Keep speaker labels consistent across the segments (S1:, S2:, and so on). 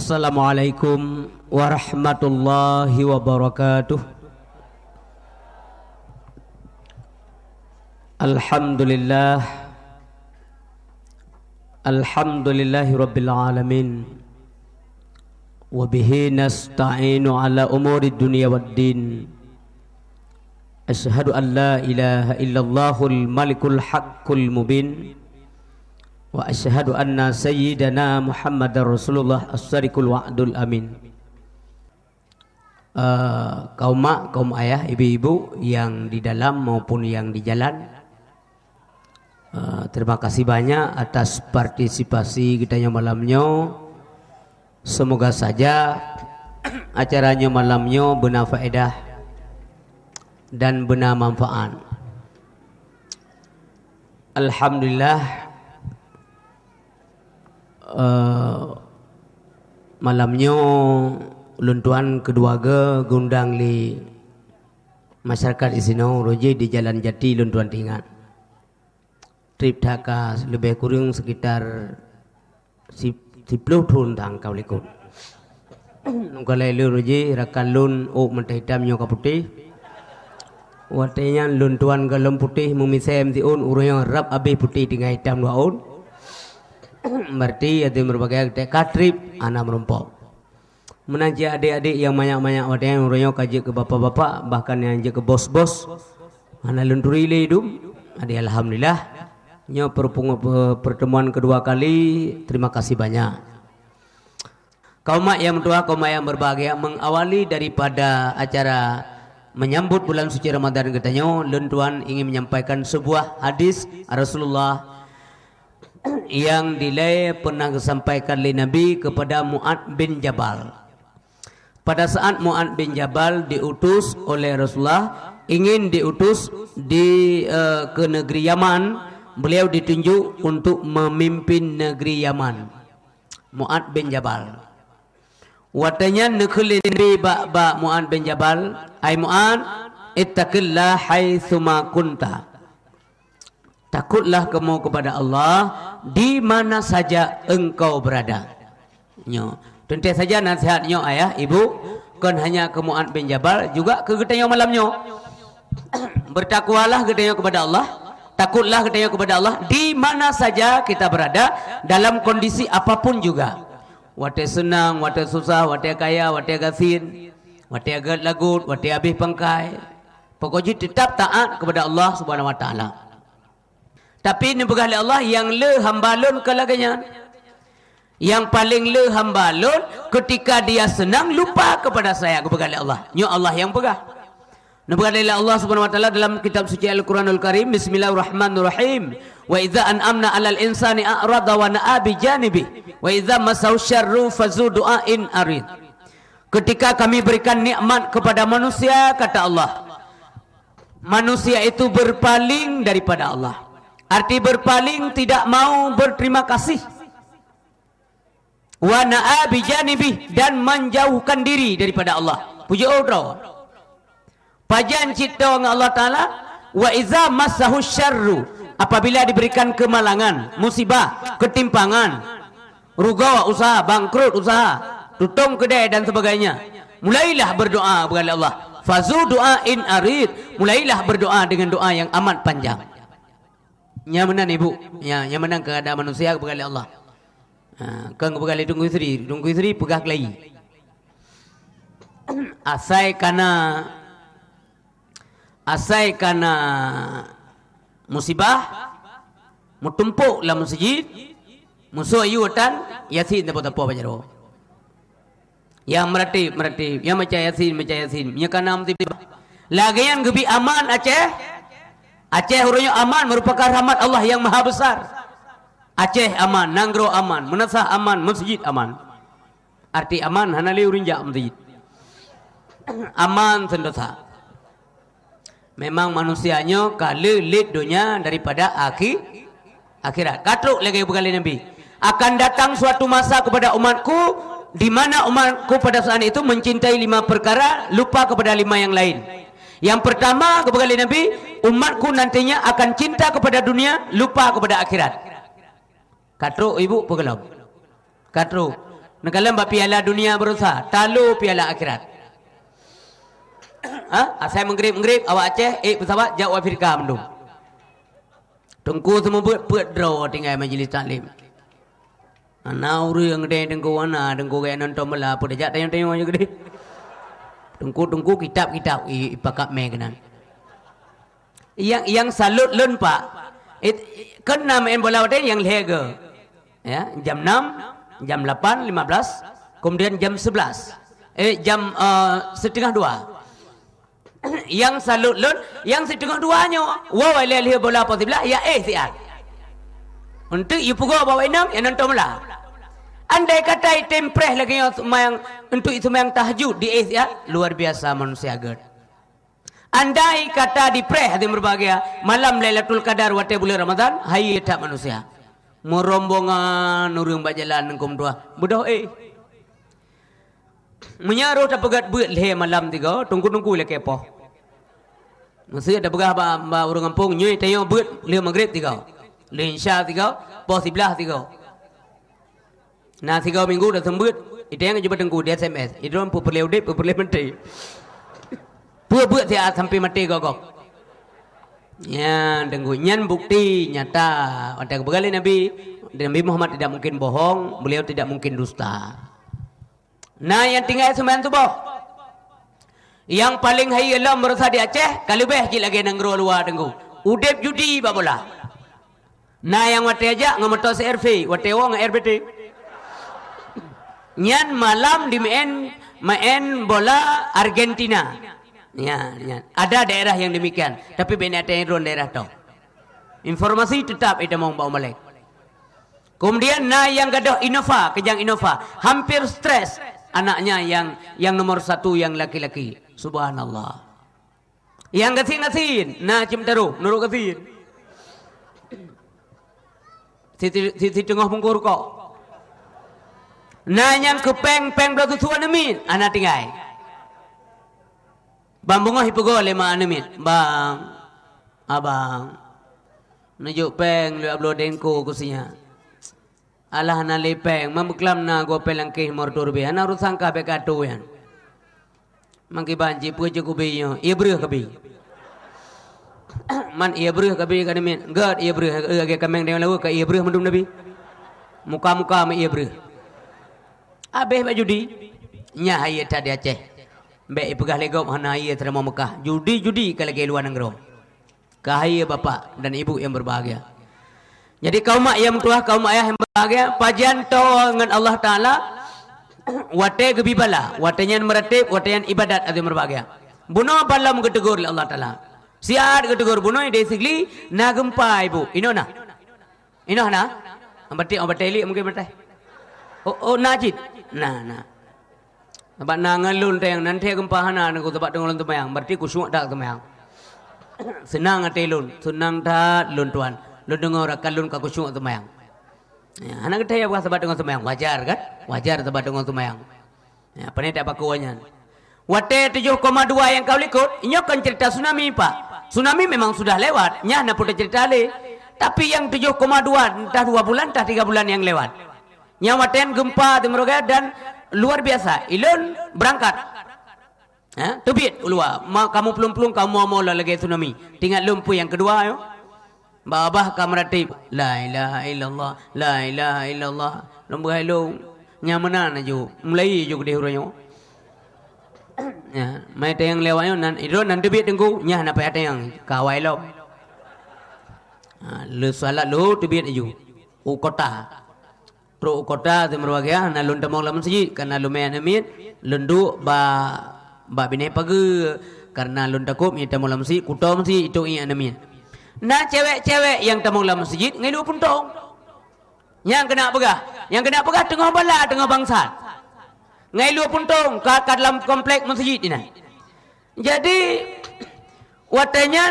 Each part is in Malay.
S1: Assalamualaikum warahmatullahi wabarakatuh. Alhamdulillah, alhamdulillahi rabbil alamin. Wabihi nasta'inu ala umuri dunia waddin. Ashhadu an la ilaha illallahul malikul haqqul mubin. Wa asyhadu anna sayyidana Muhammadar Rasulullah as-sadiqul wa'dul amin. Kaum mak, kaum ayah, ibu-ibu yang di dalam maupun yang di jalan, terima kasih banyak atas partisipasi kitanya malamnya. Semoga saja acaranya malamnya benar faedah dan benar manfaat. Alhamdulillah, malamnya luntuan kedua gundang li masyarakat di sini roje di Jalan Jati luntuan tinggal. Trip Dhaka lebih kurang sekitar 10 tahun tang kau likut. Kalau lu roje rakan lun mentah hitam nyoka putih. Watenya luntuan galam putih memisem tiun urang rap abih putih dengan hitam dua on. Berarti ada berbagai trip anak merumpok. Menanti adik-adik yang banyak-banyak wadang urangnya kaji ke bapak-bapak, bahkan yang je ke bos-bos. Anak lunturi le hidup. Adik alhamdulillah. Nya pertemuan kedua kali, terima kasih banyak. Kaum mak yang tua, kaum mak yang berbahagia, mengawali daripada acara menyambut bulan suci Ramadan katanya, luntuan ingin menyampaikan sebuah hadis Rasulullah yang dilai pernah disampaikan oleh Nabi kepada Mu'ad bin Jabal. Pada saat Mu'ad bin Jabal diutus oleh Rasulullah, ingin diutus ke negeri Yaman, beliau ditunjuk untuk memimpin negeri Yaman. Mu'ad bin Jabal. Watanya nekhli Nabi ba Mu'ad bin Jabal, ai Mu'ad, ittaqillah haitsuma kunta. Takutlah kamu kepada Allah di mana saja engkau berada. Nyo, tentu saja nasihatnya ayah, ibu, kan hanya ke Mu'ad bin Jabal, juga ke getanya malamnya. Bertakwalah getanya kepada Allah, takutlah getanya kepada Allah di mana saja kita berada, dalam kondisi apapun juga. Wate senang, wate susah, wate kaya, wate gasin, wate agak lagut, wate habis pangkai. Pokoknya tetap taat kepada Allah Subhanahu wa taala. Tapi ini berkali Allah yang le hambalun kalaganya. Yang paling le hambalun ketika dia senang lupa kepada saya, berkali Allah. Nyo Allah yang pegah. Berkali Allah Subhanahu wa taala dalam kitab suci Al-Qur'anul Karim, bismillahirrahmanirrahim. Wa idza an'amna 'alal insani a'rada wa na'a bi janibi wa idza masau syarru fazu du'ain arid. Ketika kami berikan nikmat kepada manusia, kata Allah, manusia itu berpaling daripada Allah. Arti berpaling, tidak mau berterima kasih. Wa na'a bi janibi, dan menjauhkan diri daripada Allah. Puji Allah. Pajan cipta dengan Allah Ta'ala. Wa iza massahu syarru, apabila diberikan kemalangan, musibah, ketimpangan, ruga usaha, bangkrut usaha, tutup kedai dan sebagainya, mulailah berdoa kepada Allah. Fazu du'ain arid, mulailah berdoa dengan doa yang amat panjang. Nyamanan ibu, nyamanan keadaan manusia kepada Allah. Kang kepada tunggu istri pegah kelahi. Asai kana musibah, mutumpuk lah masjid, musuh ayutan, yasin dapat apa bajaro. Yang meratib, yang macam yasin, yang kana musibah. Lagian gebi aman Aceh hurufnya aman, merupakan rahmat Allah yang maha besar. Aceh aman, Nanggro aman, Menasah aman, masjid aman. Arti aman, hanali urinja masjid. Aman sentosa. Memang manusianya kala lid dunia daripada akhirat. Katruk lagi berkali Nabi. Akan datang suatu masa kepada umatku, di mana umatku pada saat itu mencintai 5 perkara, lupa kepada 5 yang lain. Yang pertama kepada Nabi, umatku nantinya akan cinta kepada dunia, lupa kepada akhirat. Katro ibu pegelam. Katro Nakalam ba piala dunia berusaha, talu piala akhirat. Asal mengrip awak Aceh, pesawat jauh Afrika mendung. Tengku semua buat draw tinggal majlis taklim. Nauri yang gede tengku kaya nonton bola apa dah tengok yang gede. Tengku kitab ipakap meganan. Yang salut lun pak. Kan nama bola wate yang lega. Ya, jam 6, jam 8, 15, kemudian jam 11. Jam setengah 2. Yang salut lun, yang setengah 2-nya wawai leh bola apa sebelah ya siat. Untuk ibu pukul bawa enam yang nonton bola. Andai kata tempreh lagi yang untuk itu yang tahajud di siat, luar biasa manusia gerd. Andai kata di preh hati berbahagia malam Lailatul Qadar wate bulan Ramadan, hai tak manusia. Merombongan nurung bajalan nengkum dua. Budak menyaruh tak pegat buat leh malam tiga, tunggu le kepo. Mesti ada pegah ba orang kampung nyui tayong buat leh maghrib tiga. Leh isya tiga, pos sebelah tiga. Nah 3 minggu dah sembut, itu yang cuba tengku di SMS. Itu orang pupulai udip, pupulai menteri. Buat dia sampai mati gogok. Ya, tengku nyan bukti nyata. Ada berkali Nabi Muhammad tidak mungkin bohong, beliau tidak mungkin dusta. Nah, yang tinggal sembilan tu boh. Yang paling hai Allah merasa di Aceh, kalau beh lagi nanggro luar tengku. Udip judi babola. Nah, yang wate aja ngamoto CRV, wate wong RBT. Nyan malam di main bola Argentina. Ya. Ada daerah yang demikian, tapi benda yang daerah tu. Informasi tetap itu mau bawa balik. Kemudian yang gaduh Innova, kejang Innova, hampir stres anaknya yang nomor 1 yang laki-laki. Subhanallah. Yang gasin, cimtaru, nuruk gasin. Si tengah pungkur kok. Yang kepeng beratu tuan amin, anak tinggal. Bang bunga hipugo lema anemin. Bang, abang, najuk peng lu upload denko kusinya. Alah na lepeng, mambuklam na go pelangkih morturbi. Ana rusang ka bekatu yan. Mangki banji puju kubiyo, iya beruh kabi. Man iya beruh kabi kanemin. God iya beruh age kameng dengan lagu ka iya beruh mendum nabi. Muka-muka me iya beruh. Abeh bajudi. Nya haye tadi Aceh. Baik pegah legop hana ia terima Mekah. Judi kalau ke luar negara. Kahaya bapa dan ibu yang berbahagia. Jadi kaum mak yang tua, kaum ayah yang berbahagia, pajian tau dengan Allah Taala wate gebibala, watenya meratib, watenya ibadat yang berbahagia. Buno balam getegur oleh Allah Taala. Siat getegur buno ide sigli na gempa ibu. Inona. Berarti eli mungkin berarti. Oh najid. Nah. Sebab nangalun tayang nanti gempa hana aku sebab dengolan temayang berarti kusyuk dak temayang. Senang ate lun, senang dak lun tuan. Lun dengar akalun ka kusyuk temayang. Ya, hana kita ya bukan sebab dengolan temayang wajar kan? Wajar sebab dengolan temayang. Ya, pane tak pakuannya. Wate 7,2 yang kau likut, inyo kan cerita tsunami Pak. Tsunami memang sudah lewat, nya na punya cerita le. Tapi yang 7,2 entah 2 bulan entah 3 bulan yang lewat. Nya waten gempa temeroga dan luar biasa. Ilun berangkat. Tebit ulua. Kamu pelung-pelung kamu mau lagi tsunami. Tinggal lumpuh yang kedua yo. Babah kamratib. La ilaha illallah. La ilaha illallah. Lumpuh helung. Nyamanan aja. Mulai jo gede huranyo. Ya, mai tayang lewatnya nan itu nan tebit tengku. Nya na pa tayang kawai lo. Lu salat lu tebit aja. Kota. Pro kota temerwagia na lunda maulah masjid karena lumayan amit lundu ba bine pagi karena lunda kop ni tamulah masjid kutom si itu iya amit. Nah cewek-cewek yang tamulah masjid ngilu puntong. Yang kena pegah tengah bala tengah bangsat. Ngilu puntong kat dalam komplek masjid ini. Jadi watanya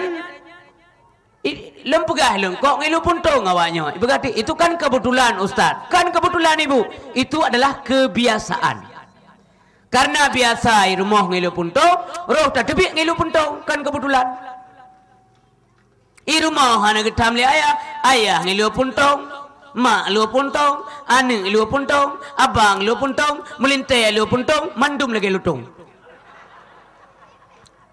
S1: lempegah kok ngilu puntong awaknya. Berarti itu kan kebetulan Ustaz. Kan kebetulan Ibu. Itu adalah kebiasaan. Karena biasa rumah ngilu puntong, roh tak tebik ngilu puntong, kan kebetulan. Rumah hana getam li ayah ngilu puntong. mak lu pun tong, anak lu pun tong, abang lu pun tong, melintai lu pun tong, mandum lagi lu tong.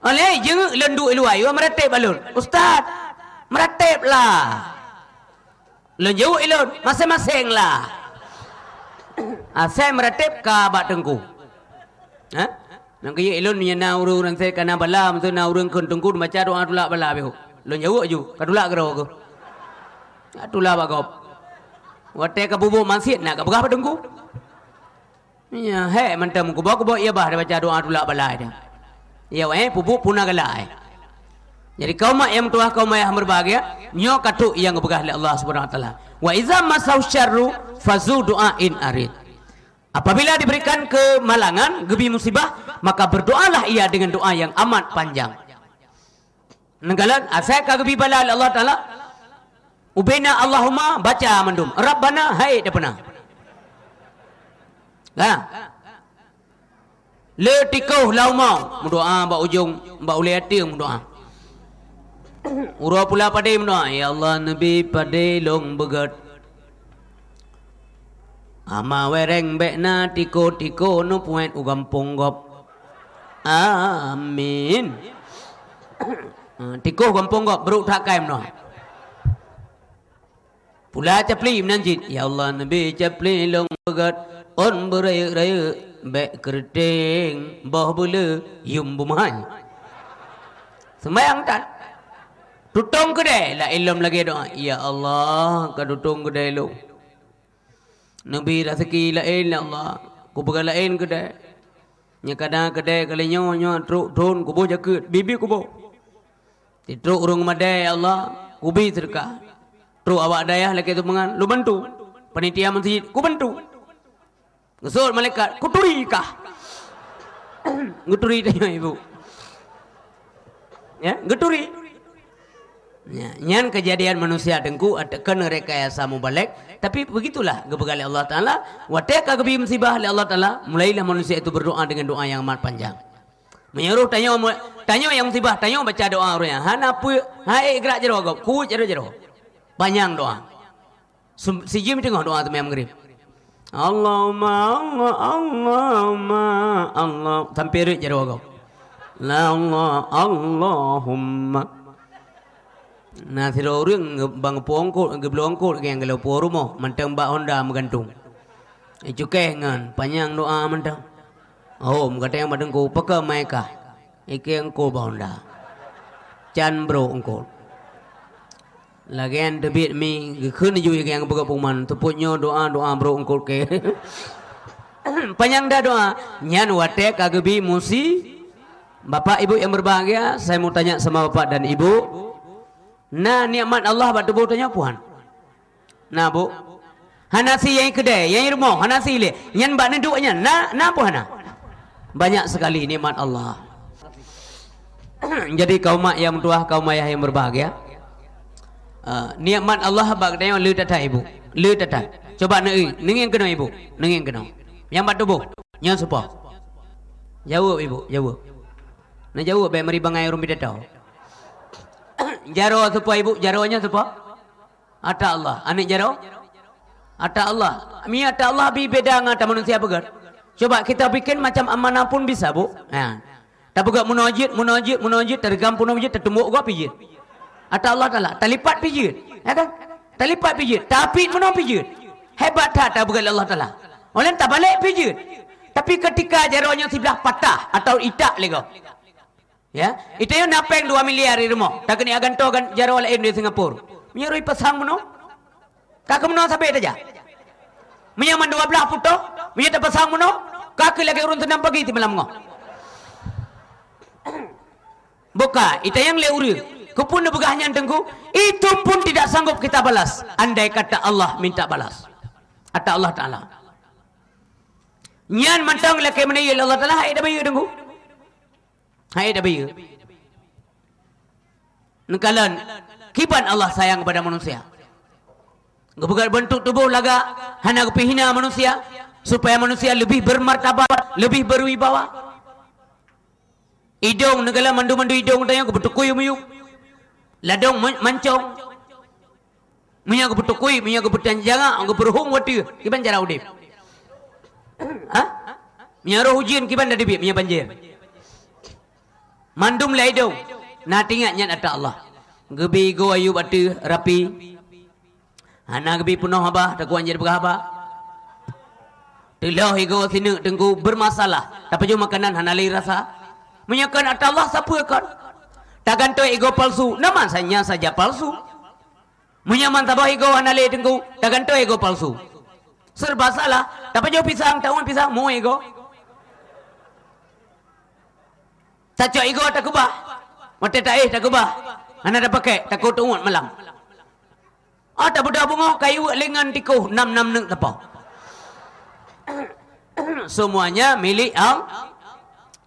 S1: Oleh jeng lendu lu ayu meratib balun. Ustaz, meratib lah. Lu jauh ilun masing-masing lah. Saya meratib ka bak tengku. Ha? Nang kaya ilun nya na urang saya kana balam tu na urang kun tengku baca doa tulak bala behu. Lu jauh aju kadulak gero ko. Tulak bak gop. Wate ka bubu masjid nak ka begah tengku. Ya he mantam ku bawa ia bah baca doa tulak bala dia. Ya bubu punah galai. Jadi kaum yang tuah kaum yang berbahagia, nyo katuk yang berkah oleh Allah Subhanahu wa taala. Wa iza masau syarru fazu du'ain arid. Apabila diberikan kemalangan, gebi musibah, maka berdoalah ia dengan doa yang amat panjang. Nenggalan asai ka gebi bala oleh Allah taala. Ubena Allahumma baca mandum. Rabbana hai dah pernah. Lah. Le tikoh laumau, berdoa ba ujung, ba ulai hati berdoa. Ura pula padai mendoa, ya Allah Nabi padai long begat. Ama wereng bekna tiko no puan ugampong gop. Amin. Tiko gampong gop beruk tak kai mendoa. Pula capli menanjit, ya Allah Nabi capli long begat. On beraya-raya bek kerding bah bula yum bumai. Sembayang tak? Tutong kedai la ilm lagi doa. Ya Allah, ka tutong kedai lu. Nabi rezeki lain ya Allah. Ku pegang lain kedai. Nya kadang kedai kali nyo truk don ku bo jakut. Bibi ku bo. Ti truk urung madai ya Allah. Ku bi sedekah. Truk awak dayah lagi tu mengan. Lu bantu. Panitia masjid ku bantu. Ngesut malaikat. Ku turi kah? Nguturi tanya ibu. Ya, nguturi. Ya, nyan kejadian manusia dengku ada kena rekayasa mubalik, tapi begitulah gebegali Allah Taala. Wateka gebi musibah oleh Allah Taala, mulailah manusia itu berdoa dengan doa yang amat panjang. Menyuruh tanya yang musibah, tanya baca doa orangnya. Hana pu, hai gerak jero gop, ku jero. Panjang doa. Si jim tengok doa tu memang grip. Allahumma Allah sampai rit jero gop. La Allah Allahumma. Nah, siro orang bang pongkol, geblongkol yang kalau porumo, mantang bak Honda menggantung. Cukai ngan, panjang doa mantang. Oh, mengata yang badeng ko, peka mereka. Ike engkol bak Honda. Chan bro engkol. Lagian debit mi, kena juga yang buka puman. Tepuknya doa bro engkol ke. Panjang dah doa. Nyan watek kagebi musi. Bapak ibu yang berbahagia, saya mau tanya sama bapak dan ibu. Nah nikmat Allah batu bau tanya puan. Nah bu, hanasi yang kedai, yang rumah, hanasi le, yang bak neduknya, nah puan nah. Banyak sekali nikmat Allah. Jadi kaum mak yang tua, kaum ayah yang berbahagia. Nikmat Allah bak tanya lu tata ibu, lu tata. Coba nengin kena ibu, nengin kena. Yang batu bu, yang supa. Jawab ibu, jawab. Nah jawab baik meri bangai rumpi datau. Jaro supaya ibu, jaronya supaya Ata Allah, anik jaro Ata Allah, mi Ata Allah bi beda ngata manusia pegat. Coba kita bikin macam amanah pun bisa bu. Nah, tak pegat munajid tergampun munajid tertumbuk gua pijit. Ata Allah Taala, talipat pijit, ya kan? Talipat pijit, tapi menau pijit. Hebat tak pegat Allah Taala. Orang tak balik pijit. Tapi ketika jaronya sebelah patah atau itak lego. Ya, itu yang napeng 2 miliar di rumah. Tak kena ganto kan jaro lain di Singapura. Menyerui pasang meno. Kak meno sampai aja. Menyaman 12 puto, menyata pasang meno. Kak lagi urun senam pagi di malam ngah. Buka, itu yang leuri. Kupun begahnya tengku, itu pun tidak sanggup kita balas. Andai kata Allah minta balas. Kata Allah Taala. Nyan mantang laki menayil Allah Taala hai dah bayu tengku. Hai dah bayu. Nekalan kiban Allah sayang kepada manusia. Gebukan bentuk tubuh laga hana kepihina manusia supaya manusia lebih bermartabat, lebih berwibawa. Hidung negala mandu-mandu hidung tanya kebetuk kuyum-yum. Ladong mancong. Munya ke betukui, munya ke betan jangan, ke berhung wati, kiban cara udip. Ha? Munya roh hujan kiban dah dibip, munya banjir. Mandum laidong, natingat nyat ata Allah. Gebi go ayu batu rapi. Hana gebi penuh abah, tak kuan jadi berhabah. Telah ego sini tengku bermasalah. Tapi jom makanan hana lagi rasa. Menyakan ata Allah siapa kan? Takkan tu ego palsu, nama saja palsu. Menyaman tabah ego hana lagi tengku, takkan tu ego palsu. Serba salah. Tapi jom pisang, tahu pisang, mau ego. Saja ego tak kubah. Mata tak tak kubah. Hana dah pakai, takut tuan malam. Tak budak bunga kayu lengan tikuh 6 neng tepau. Semuanya milik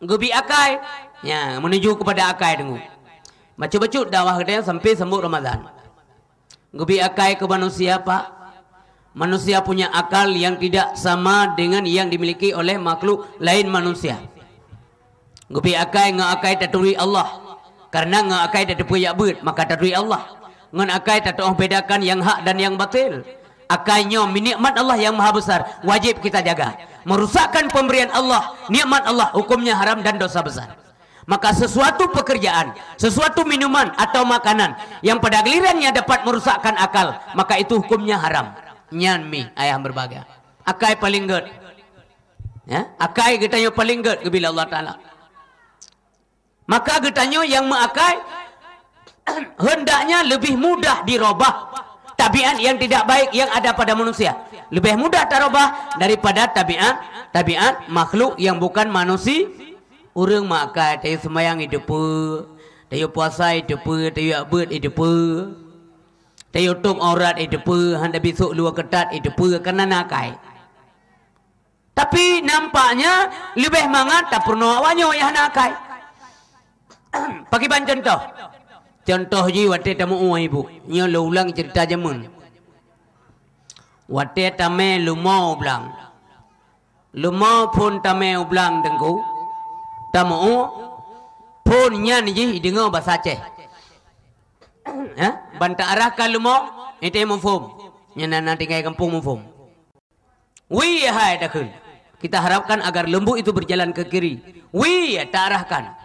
S1: Gubi akai. Ya, menuju kepada akai dengu. Baca-baca dakwah dia sampai sambut Ramadan. Gubi akai ke manusia pak. Manusia punya akal yang tidak sama dengan yang dimiliki oleh makhluk lain manusia. Gubi akai ngakai taturi Allah. Karena ngakai taturi yakbut, maka taturi Allah. Ngakai tatoh bedakan yang hak dan yang batil. Akainya nikmat Allah yang maha besar, wajib kita jaga. Merusakkan pemberian Allah, nikmat Allah, hukumnya haram dan dosa besar. Maka sesuatu pekerjaan, sesuatu minuman atau makanan yang pada gilirannya dapat merusakkan akal, maka itu hukumnya haram. Nyan mi ayah berbagai. Akai paling ged. Ya, akai getanya paling ged bila Allah Taala. Maka getanya yang mengakai hendaknya lebih mudah dirubah tabiat yang tidak baik yang ada pada manusia. Lebih mudah terubah daripada tabiat makhluk yang bukan manusia. Orang makan, tayu semayang hidup, tayu puasa hidup, tayu abad hidup, tayu tum aurat hidup, hendak besok luar ketat hidup, kerana nakai. Tapi nampaknya lebih mangat tak pernah awalnya yang nakai. Pakai ban contoh. Contoh je wate tamu ibu. Nya ulang cerita zaman. Wate tame lumau blang. Lumau pun tame ublang tengku. Tamu pun nya ni je dengar bahasa Aceh. Banta arahkan lumau itu mufhum. Nya nana tinggal kampung mufhum. Wi hai dakun. Kita harapkan agar lembu itu berjalan ke kiri. Wi tak arahkan.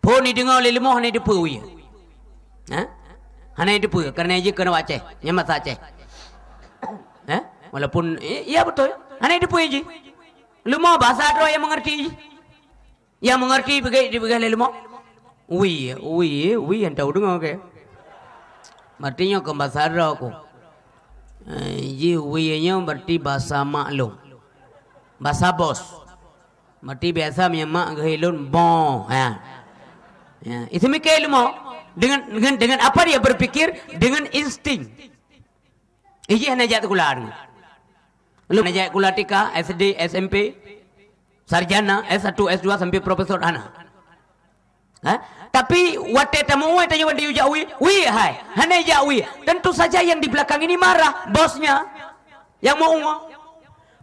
S1: Pun ni dengar oleh lumau ni depa wi. Hanya itu pun kerana dia kena Aceh, nyamat Aceh. Walaupun ya betul. Hanya itu pun je. Lumau bahasa ada yang mengerti. Yang mengerti begai lumau. Ui yang tahu dengar ke? Artinya ke bahasa ada aku. Ji nya berarti bahasa maklum. Bahasa bos. Berarti biasa menyemak gehilun bon. Ya, itu mikir lumau. Dengan apa dia berpikir? Dengan insting. Ini hanya jatuh kular. Lu najak kular tika, SD, SMP, sarjana, S1, S2 sampai profesor ana. Tapi wate tamu tanya wadi ujawi, wi hai, hanya jawi. Tentu saja yang di belakang ini marah, bosnya. Yang mau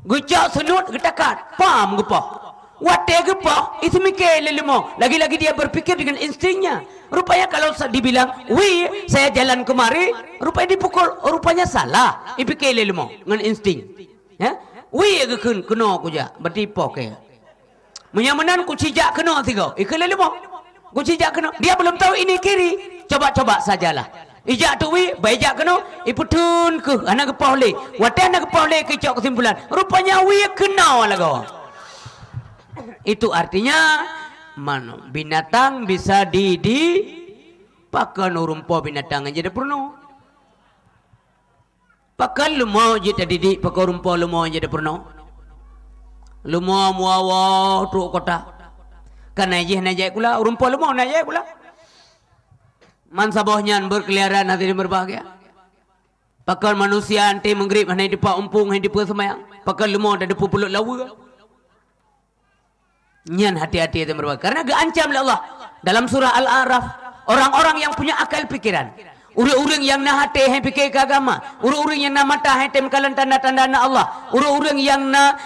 S1: gejak senut getakat, pam gepah. Wate gepah, itu mikir lelemo. Lagi-lagi dia berpikir dengan instingnya. Rupanya kalau dibilang, wi, saya jalan kemari, rupanya dipukul, rupanya salah. Dipikir lelemo dengan insting. Ya, wi gekun kena aku ja, berarti poke. Menyamanan ku cijak kena tiga. Ikut lelemo. Ku cijak kena. Dia belum tahu ini kiri. Coba-coba sajalah. Ijak tu wi, baijak kena, iputun ke anak gepah le. Wate anak gepah le kecok kesimpulan. Rupanya wi kena lagu. Itu artinya binatang bisa pakan urumpo binatang aja dah pernah. Pakan lumau je tadi pakai urumpo lumau aja dah pernah. Lumau muawa tu kota. Kan najak kula urumpo lumau najak kula. Man sabohnya berkeliaran hati berbahagia. Pakan manusia anti menggrip hanya di pak umpung hanya di semayang. Pakan lumau dah depu pulut lawa. Nyan hati-hati itu berbahagia. Karena geancam oleh Allah. Dalam surah Al-A'raf. Orang-orang yang punya akal pikiran. Urang-urang yang na hati yang fikir ke agama. Urang-urang yang na mata yang temkalan tanda-tanda Allah. Urang-urang yang na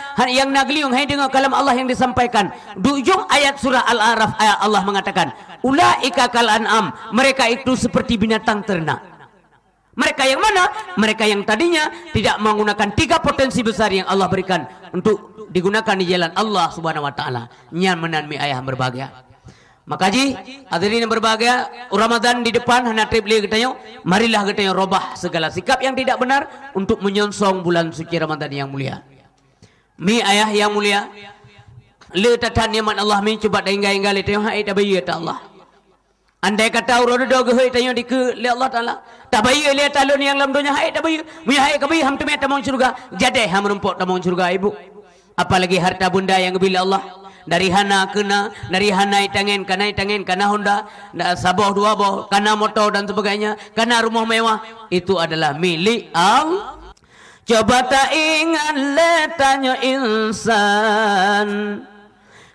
S1: geliung yang dengar kalam Allah yang disampaikan. Di ujung ayat surah Al-A'raf ayat Allah mengatakan, ulaika kal an'am. Mereka itu seperti binatang ternak. Mereka yang mana? Mereka yang tadinya tidak menggunakan 3 potensi besar yang Allah berikan untuk digunakan di jalan Allah Subhanahu wa taala. Nyan menan mi ayah berbahagia. Maka ji, hadirin yang berbahagia, Ramadan di depan hana trip li katanya, marilah katanya robah segala sikap yang tidak benar untuk menyongsong bulan suci Ramadan yang mulia. Mi ayah yang mulia, le tatan nikmat Allah mi coba hingga le tanya hai tabayi ta Allah. Andai kata urang do ge tanya dik le Allah taala, tabayi le talun yang lam dunia hai tabayi, mi hai kabi ham tu me tamong surga, jade ham rumput tamong surga ibu. Apalagi harta bunda yang bila Allah dari hana kena, dari hana tangan kana Honda, saboh dua boh, kana motor dan sebagainya, kana rumah mewah, itu adalah milik Allah. Coba tak ingat letanya insan,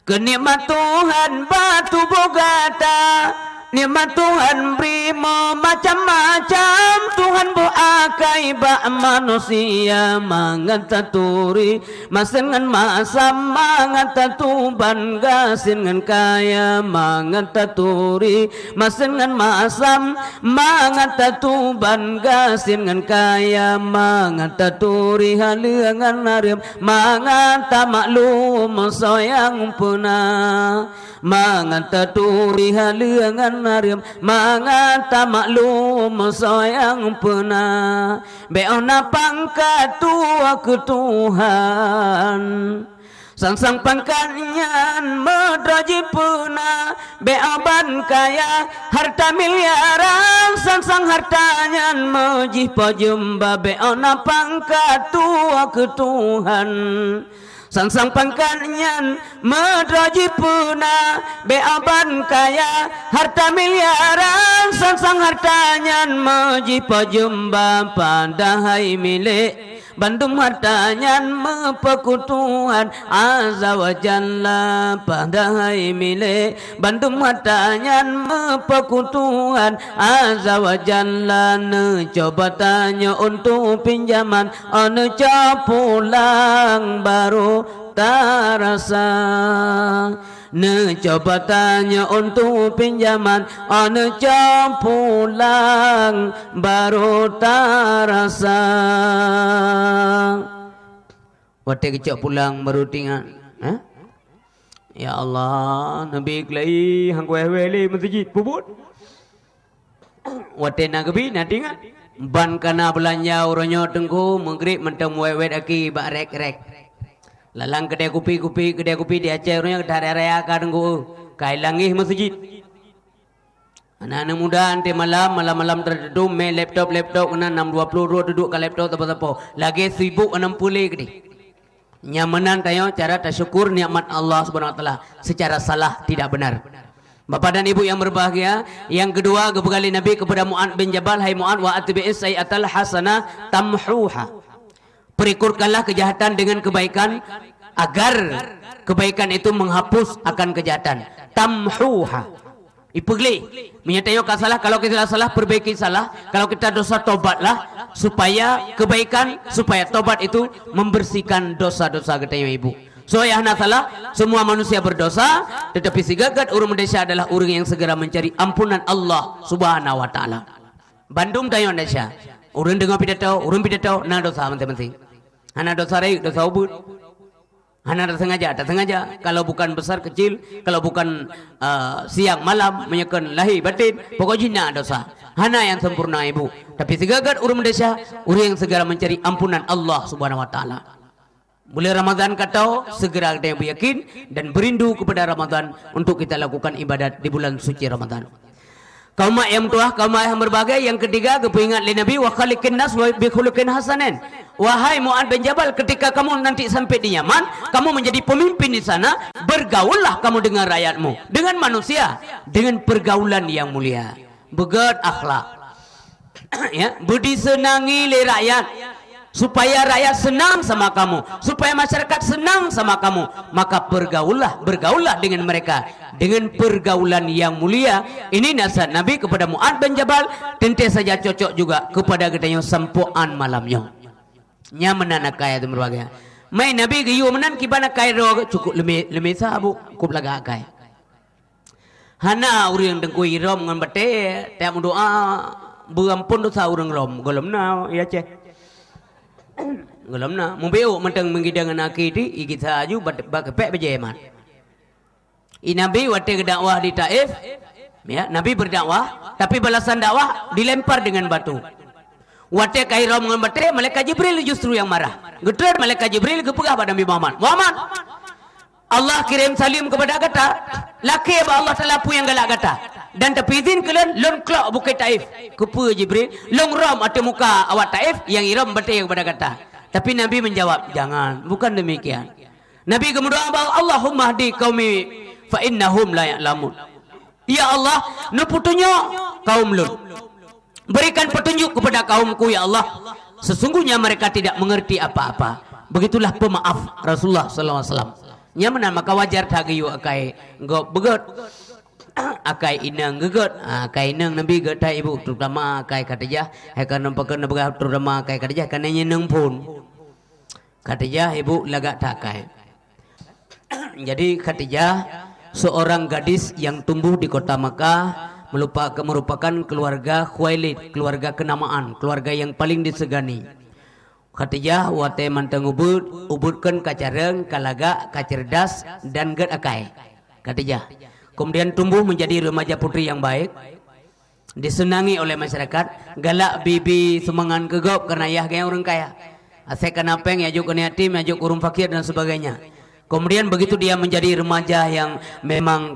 S1: kenikmat Tuhan batu bogata, nikmat Tuhan berimu macam-macam, Tuhan buakai bak manusia mangataturi masengan masam mangatatuban gasingan kaya mangataturi masengan masam mangatatuban gasingan kaya mangataturi halengan narim mangata maklum soyang punah mangataturi halengan narim mangata maklum sayang pernah beona pangkat tua ke Tuhan sang pangkatnya medraji puna beaban kaya harta miliaran sang hartanya mejih pajumba beona pangkat tua ke Tuhan sang pangkatnya medraji puna beaban kaya harta miliaran sang hartanya mejih pajumba padahai milik bandum hartanya mepekutuhan azza wa jalla padahai milik bandum hartanya mepekutuhan azza wa jalla ne coba tanya untuk pinjaman ane pulang baru tarasa ne coba tanya untuk pinjaman ane pulang baru tarasa wate kecok pulang baru tinggal ya Allah nabi kelai hang wele masjid puput wate nagabi na tinggal ban kana belanja uronyo tengku maghrib mentam wewet aki bak rek lalang kedai kopi di Aceh orangnya kedai raya kadangku kailangih masjid anak-anak muda nanti malam terdedu main laptop kena 620 duduk ke laptop apa lagi sibuk 60 gede nyamanan tayo cara tasyukur nikmat Allah Subhanahu wa taala secara salah tidak benar. Bapak dan ibu yang berbahagia, yang kedua kembali Nabi kepada Mu'ad bin Jabal, hai Mu'ad wa atbi'is sayyi'atal hasanah tamhuha. Perikurkanlah kejahatan dengan kebaikan agar kebaikan itu menghapus akan kejahatan. Tamhuha. Ipegli. Menyatakan salah, kalau kita salah perbaiki salah, kalau kita dosa tobatlah supaya kebaikan, supaya tobat itu membersihkan dosa-dosa kita ya ibu. So ya salah, semua manusia berdosa, tetapi si gagat urang Malaysia adalah orang yang segera mencari ampunan Allah Subhanahu wa taala. Bandung tayo Malaysia. Urang dengar pidato, na dosa penting-penting. Hana dosa rai, dosa ubud. Hana tak sengaja. Kalau bukan besar kecil, kalau bukan siang malam menyekan lahir batin, pokoknya dosa. Hana yang sempurna ibu. Tapi segagat urang Malaysia, orang yang segera mencari ampunan Allah Subhanahu wa taala. Mulai Ramadan kata segera kita yang beryakin dan berindu kepada Ramadan untuk kita lakukan ibadat di bulan suci Ramadan. Kaum yang tua, kaum yang berbahagia, yang ketiga kepingat li Nabi wa khaliqin nas wa bi khuluqin hasanin. Wahai Mu'ad bin Jabal, ketika kamu nanti sampai di Yaman, kamu menjadi pemimpin di sana, bergaullah kamu dengan rakyatmu, dengan manusia, dengan pergaulan yang mulia. Begat akhlak. Ya, budi senangi li rakyat. Supaya rakyat senang sama kamu, supaya masyarakat senang sama kamu, maka bergaullah dengan mereka dengan pergaulan yang mulia. Ini nasihat Nabi kepada Mu'ad bin Jabal, tentu saja cocok juga kepada kita yang sempuan malamnya. Nyamanan akai itu berbagai. Mai Nabi giyu menan kibana kai ro cukup lemi sabu cukup laga akai. Hana urang dengku irom ngan bate tiap doa berampun dosa urang rom. Golamna ya ceh. Golamna mubeu mentang mengidangan akidi ikita aju bakepek bejeman. Nabi waktu dakwah di Taif, ya, Nabi berdakwah, tapi balasan dakwah dilempar dengan batu. Waktu kairam dengan batu, malaikat Jibril justru yang marah. Gedar malaikat Jibril kepegah pada Nabi Muhammad. Muhammad, Allah kirim salim kepada kata, laki Allah telah pu yang galak kata. Dan tapi izin kalian lon klok bukit Taif. Kepu Jibril, long rom atau muka awak Taif yang iram batu kepada kata. Tapi Nabi menjawab, jangan, bukan demikian. Nabi kemudian Allahumma hdi qaumi fa innahum la ya'lamun. Ya Allah, nu petunjuk kaum Lut. Berikan petunjuk kepada kaumku ya Allah. Sesungguhnya mereka tidak mengerti apa-apa. Begitulah pemaaf Rasulullah sallallahu alaihi wasallam. Nyaman maka wajar thagiyu akai ngok begot. Akai inang gegot, akai inang Nabi getai ibu terutama akai Khadijah, akan nampakan nampakkan terutama akai Khadijah karena nyeneng pun. Khadijah ibu lagak takai. Jadi Khadijah seorang gadis yang tumbuh di kota Makkah, merupakan keluarga Khuwailid, keluarga kenamaan, keluarga yang paling disegani. Khadijah wate manteng ubudkan kacareng, kalaga, kacerdas dan ged akai. Khadijah kemudian tumbuh menjadi remaja putri yang baik, disenangi oleh masyarakat, galak bibi semangan kegop karena ayah gaya orang kaya. Asek kena peng, yajuk kena yatim, yajuk urung fakir dan sebagainya. Kemudian begitu dia menjadi remaja yang memang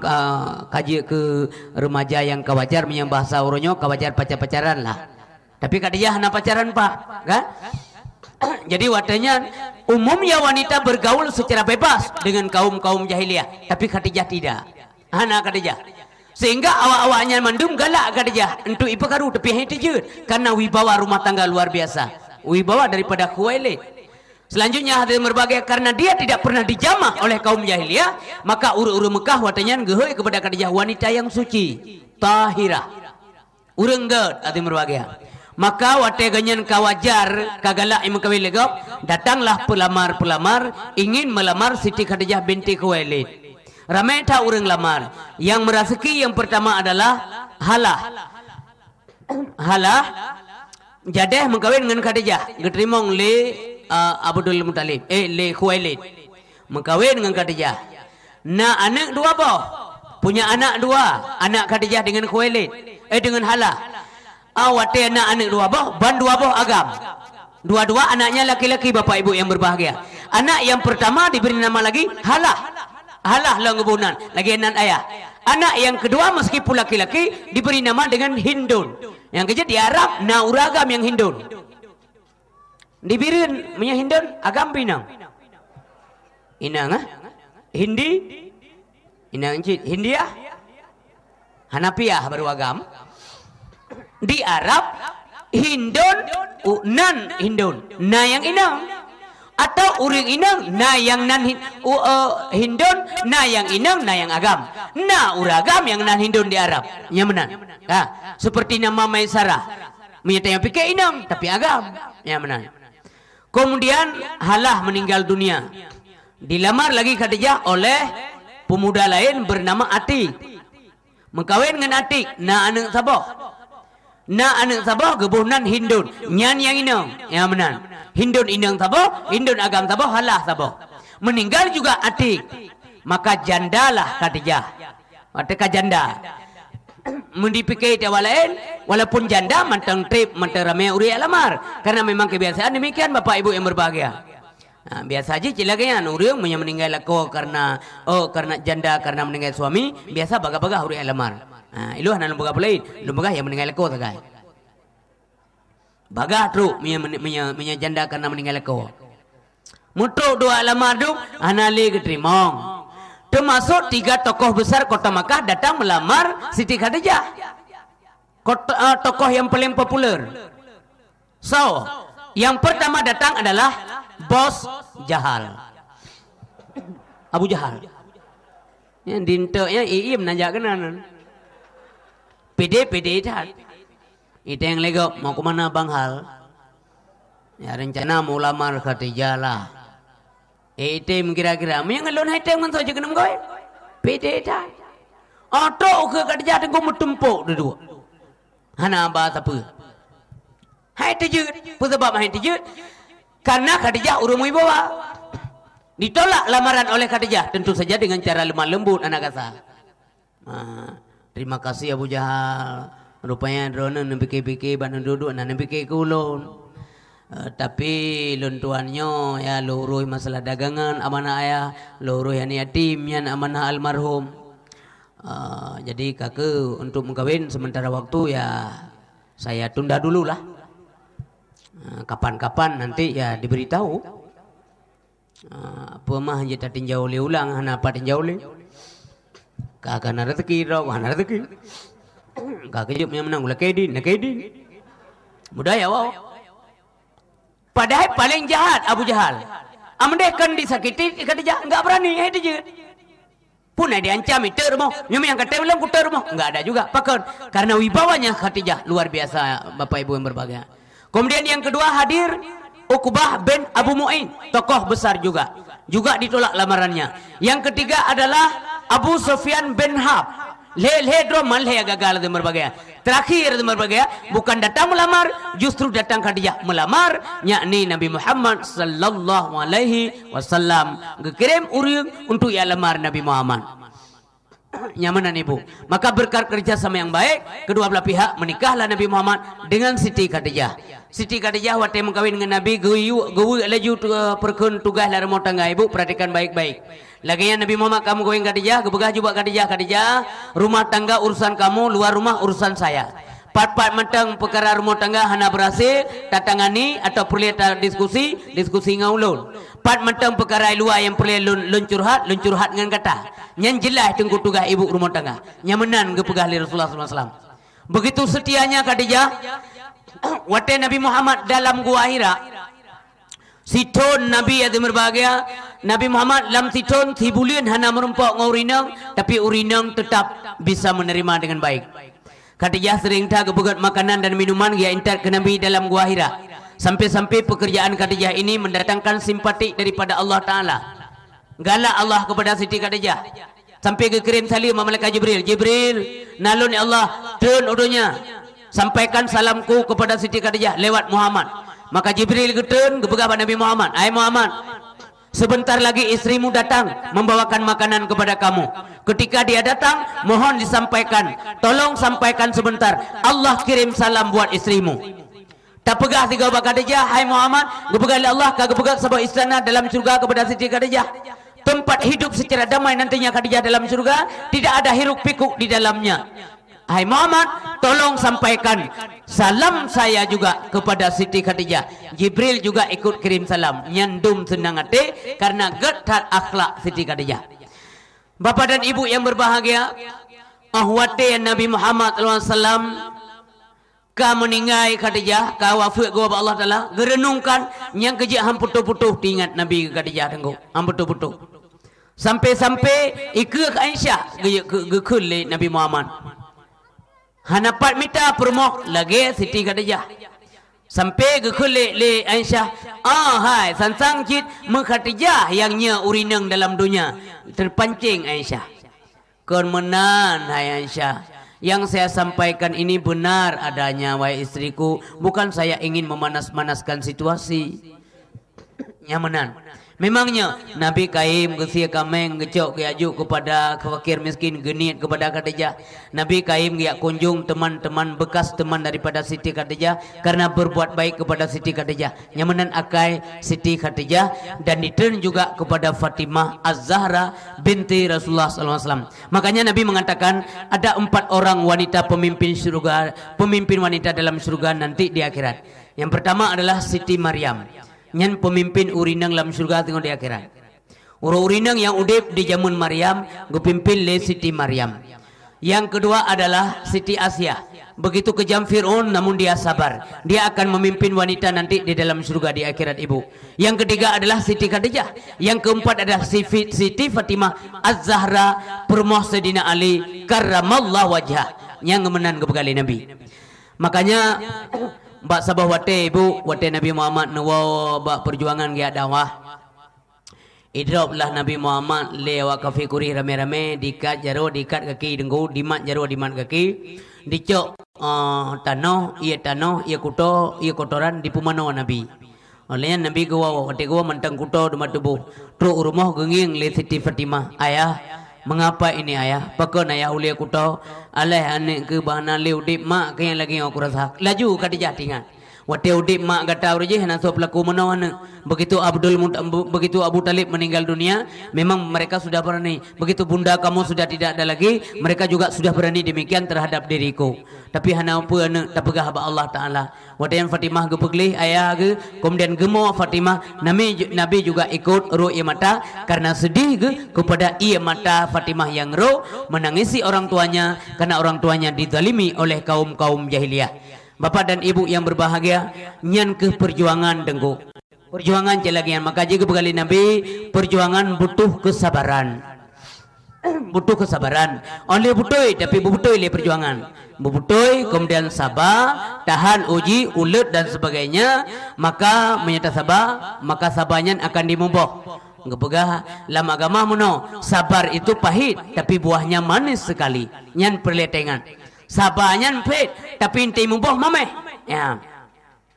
S1: kaji ke remaja yang kawajar menyang bahasa uronyo kawajar pacar-pacaran lah. Tapi Khadijah hana pacaran pak, kan? Jadi watanya umumnya wanita bergaul secara bebas dengan kaum jahiliyah, tapi Khadijah tidak. Hana Khadijah. Sehingga awak-awaknya mandum galak Khadijah. Untuk ipa karu tapi hati je. Karena wibawa rumah tangga luar biasa. Wibawa daripada Khuwailid. Selanjutnya hadis berbagai karena dia tidak pernah dijamah oleh kaum jahiliyah, maka uru-uru Mekah watanya ngehoi kepada Khadijah wanita yang suci, tahirah. Urang ged hadis berbagai. Maka wate ganyan kawajar kagalak imam kawin legop, datanglah pelamar-pelamar ingin melamar Siti Khadijah binti Khuwailid. Ramai tak orang lamar. Yang merasaki yang pertama adalah Halah. Halah jadeh mengkawin dengan Khadijah. Geterimong le Abdul Muttalib. Le Khuwailid. Mengkawin dengan Khadijah. Na anak dua boh. Punya anak dua. Anak Khadijah dengan Khuwailid. Dengan Halah. Awate anak dua boh. Ban dua boh agam. Dua-dua anaknya laki-laki bapak ibu yang berbahagia. Anak yang pertama diberi nama lagi Halah. Halah lah ngebunan lagi anak ayah. Anak yang kedua meskipun laki-laki diberi nama dengan Hindun. Yang kejadian di Arab nauragam yang Hindun. Dibirin punya Hindun agam pinang. Inang Hindi. Inang cit Hindia. Hanafiah baru agam. Di Arab Hindun nan Hindun. Nah yang inang. Atau uring inang na yang nan Hindun na yang inang na yang agam na uragam yang nan Hindun di Arab nyamanan seperti nama Maisarah menyatakan pikir inang tapi agam nyamanan. Kemudian Halah meninggal dunia, dilamar lagi Khadijah oleh pemuda lain bernama Atik, mengkawin dengan Atik na anak sabah na anak sabah gebunan Hindun nyan yang inang nyamanan. Hindun inang sabah, Hindun agam sabah, Halah sabah. Meninggal juga Atik. Maka jandalah Khadijah. Maka janda. Mendipikir awal lain, walaupun janda mantang trip, mantang ramai uri alamar. Karena memang kebiasaan demikian bapak ibu yang berbahagia. Nah, biasa aja cilakian uri yang meninggal aku karena janda karena meninggal suami, biasa baga-baga uri alamar. Nah, iluh nan boga pulain, boga yang meninggal aku tagai. Bagah truk punya janda karena meninggal aku. Mutruk dua alamar tu anali keterimong. Termasuk 3 tokoh besar kota Makkah datang melamar Siti Khadijah. Tokoh yang paling populer. So, yang pertama datang adalah Bos Jahal. Abu Jahal. Yang dinteknya iim najak kenanan. Pede tak. Itu yang legok mau kemana Bang Hal? Ya rencana mau lamar Khadijah lah. Itu kira-kira yang ngelon haiteng man saja kena mengkawin. Pede tak. Atau ke Khadijah tengok mutumpuk dulu. Hana bahasa apa? hai terjut. Apa sebab hai terjut? Karena Khadijah urumui bawa. Ditolak lamaran oleh Khadijah, tentu saja dengan cara lemah lembut anak kasar. Terima kasih Abu Jahal. Rupanya drone nempike-pike ban duduk nan nempike kulon. Tapi luntuannya ya luruh masalah dagangan amanah ayah, luruh yang yatim yang amanah almarhum. Jadi kakak untuk mengkawin sementara waktu ya saya tunda dulu lah. Kapan-kapan nanti ya diberitahu. Apa mah kita tinjau le ulang, apa tinjau le? Kakak nak rezeki, rawah nak rezeki. Kakak jump yang menang ulah kedin, nak kedin. Mudah ya wow. Padahal paling jahat Abu Jahal. Amandekan disakiti Khadijah enggak berani hai dia. Pun ada diancam itu rumah. Memang yang kata belum kuter rumah. Enggak ada juga. Pakon karena wibawanya Khadijah luar biasa Bapak Ibu yang berbahagia. Kemudian yang kedua hadir Uqbah bin Abu Mu'in, tokoh besar juga. Juga ditolak lamarannya. Yang ketiga adalah Abu Sufyan bin Harb. Le dromal le gagal dan berbagai. Terakhir dan berbagai bukan datang melamar, justru datang Khadijah melamar, yakni Nabi Muhammad sallallahu alaihi wasallam dikirim urang untuk ia lamar Nabi Muhammad. Nyamanan ibu. Maka berkat kerjasama yang baik, kedua belah pihak menikahlah Nabi Muhammad dengan Siti Khadijah. Siti Khadijah waktu mengkawin dengan Nabi, gawi laju perkun tugas dalam rumah tangga ibu, perhatikan baik-baik. Lagian Nabi Muhammad kamu kawin Khadijah, kebegah juga Khadijah, rumah tangga urusan kamu, luar rumah urusan saya. Part-part mentang perkara rumah tangga hana berhasil, tatangani atau perlu diskusi ngaulun. Part mentang perkara luar yang perlu luncurhat dengan kata. Yang jelas tengku tugas ibu rumah tangga. Yang menan ke pegah Rasulullah SAW. Begitu setianya Khadijah, waktu Nabi Muhammad dalam gua Hira, siton Nabi yang berbahagia, Nabi Muhammad dalam siton tibulian hana merempak ngaurinang, tapi urinang tetap bisa menerima dengan baik. Khadijah sering tak kebegat makanan dan minuman yang intat ke Nabi dalam gua Hira. Sampai-sampai pekerjaan Khadijah ini mendatangkan simpati daripada Allah Ta'ala. Galak Allah kepada Siti Khadijah. Sampai ke kirim salim malaikat Jibril. Jibril, nalun ya Allah, turun udunya. Sampaikan salamku kepada Siti Khadijah lewat Muhammad. Maka Jibril turun ke pegabat Nabi Muhammad. Hai Muhammad, sebentar lagi istrimu datang membawakan makanan kepada kamu. Ketika dia datang, mohon disampaikan, tolong sampaikan sebentar, Allah kirim salam buat istrimu. Tak pegah tiga obat Khadijah, hai Muhammad, gepegah Allah kagepegah sebuah istana dalam surga kepada Siti Khadijah. Tempat hidup secara damai nantinya Khadijah dalam surga, tidak ada hiruk pikuk di dalamnya. Hai Muhammad, tolong sampaikan salam saya juga kepada Siti Khadijah. Jibril juga ikut kirim salam. Nyandum senang hati karena getat akhlak Siti Khadijah. Bapak dan ibu yang berbahagia, ahwati Nabi Muhammad SAW ka meninggai Khadijah, ka wafat gua Allah Taala, gerenungkan yang kejak hamputuh-putuh diingat Nabi Khadijah tengok, hamputuh-putuh. Sampai-sampai ikut Aisyah gekul Nabi Muhammad. Hanapat minta permoh lagi Siti Khadijah. Sampai gekul le Aisyah, hai sansang cit Khadijah yang nya urinang dalam dunia. Terpancing Aisyah. Kon menan hai Aisyah. Yang saya sampaikan ini benar adanya wahai istriku, bukan saya ingin memanas-manaskan situasi. Nyamanan. Memangnya Nabi kaim gesia kameng gecok keaju kepada fakir miskin genit kepada Khadijah. Nabi kaim dia kunjung teman-teman bekas teman daripada Siti Khadijah karena berbuat baik kepada Siti Khadijah. Nyamanan akai Siti Khadijah dan ditern juga kepada Fatimah Az-Zahra binti Rasulullah SAW. Makanya Nabi mengatakan ada 4 orang wanita pemimpin surga, pemimpin wanita dalam surga nanti di akhirat. Yang pertama adalah Siti Maryam. Yang pemimpin urinang dalam surga tengok di akhirat. Urinang yang udip di zaman Maryam, gupimpin le Siti Maryam. Yang kedua adalah Siti Asia. Begitu kejam Fir'aun namun dia sabar. Dia akan memimpin wanita nanti di dalam surga di akhirat ibu. Yang ketiga adalah Siti Khadijah. Yang keempat adalah Siti Fatimah Az-Zahra permoh Sayyidina Ali karramallahu wajhah. Yang menan kepegali Nabi. Makanya bak sabah wate ibu, wate Nabi Muhammad nawa bak perjuangan gia dakwah. Idroplah Nabi Muhammad lewat kafe kuri rame-rame dikat jaro dikat kaki dengku dimat jaro dimat kaki dicok tanah ia kuto ia kotoran di pumano Nabi. Olehnya Nabi gua ketika gua mentang kuto demat tubuh truk rumah genging le Siti Fatimah ayah mengapa ini ayah pakon ayah ulia kuto aleh anek ke bahana le udip mak ke yang lagi aku rasa laju Khadijah tingan wate udip mak kata urje hana so pelaku menawan begitu begitu Abu Talib meninggal dunia memang mereka sudah berani begitu bunda kamu sudah tidak ada lagi mereka juga sudah berani demikian terhadap diriku tapi hana apa ane tapegah ba Allah taala wate yang Fatimah ge peglih ayah ge kemudian gemo Fatimah Nabi juga ikut ro ia mata karena sedih ge kepada ia mata Fatimah yang ro menangisi orang tuanya karena orang tuanya dizalimi oleh kaum jahiliyah. Bapak dan ibu yang berbahagia, nyan ke perjuangan dengku. Perjuangan celagian. Maka jika bekali Nabi, perjuangan butuh kesabaran. Butuh kesabaran. Oleh butoi, tapi butoi le perjuangan. Butoi, kemudian sabar, tahan uji, ulet dan sebagainya. Maka menyata sabar, maka sabarnya akan dimumpuh. Ngepegah dalam agama muno, sabar itu pahit, tapi buahnya manis sekali. Nyan perletengan. Sabarnya pahit, tapi inti mumpuh mameh. Ya.